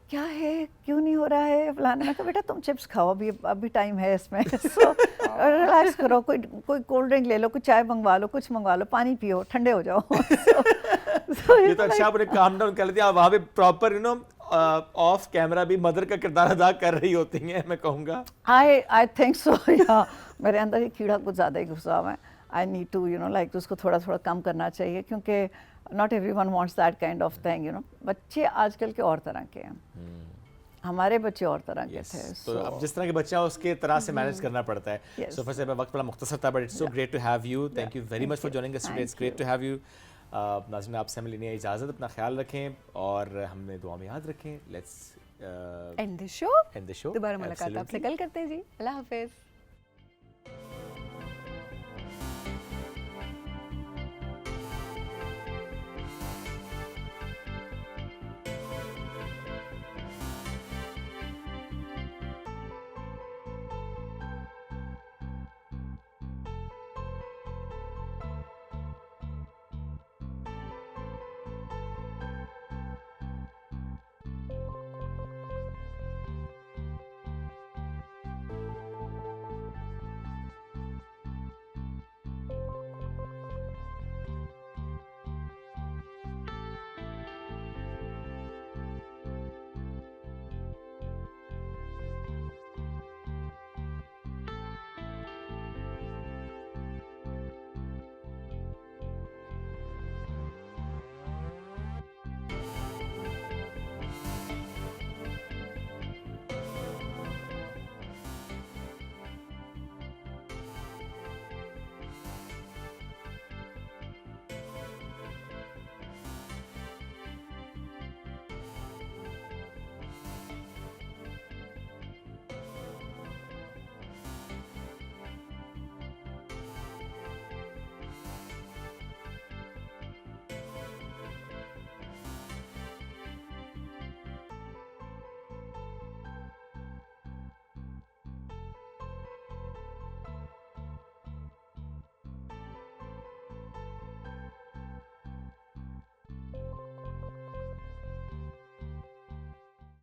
Speaker 5: क्या है, क्यों नहीं हो रहा है फलाने। मैं कहा बेटा तुम चिप्स खाओ, अभी टाइम है इसमें, सो रिलैक्स करो, कोई कोल्ड ड्रिंक ले लो, कुछ चाय मंगवा लो, कुछ मंगवा लो, पानी पियो, ठंडे हो जाओ।
Speaker 2: ये तो अच्छा आपने काम डाउन कर दिया। वहाँ पे proper you know of camera भी मदर का किरदार अदा कर रही होती हैं, मैं कहूँगा।
Speaker 5: आई थिंक सो, या मेरे अंदर ये कीड़ा कुछ ज़्यादा ही घुसा हुआ है। I need to you know like उसको थोड़ा थोड़ा कम करना चाहिए, क्योंकि not everyone wants that kind of thing, you know. बच्चे आजकल के और तरह के हैं, हमारे बच्चे और तरह के थे।
Speaker 2: तो अब जिस तरह के बच्चे हैं उसके तरह से मैनेज करना पड़ता है। सो फर्स्ट वक्त बड़ा मुख्तसर था, but it's so great to have you. Thank you very much for joining us today, it's great to have you. नाज़रीन, आपसे हमें लेने की इजाज़त, अपना ख्याल रखें और हमें दुआ में याद रखें। Let's
Speaker 1: end the show. दोबारा मुलाकात आपसे कल करते हैं जी। अल्लाह हाफिज़।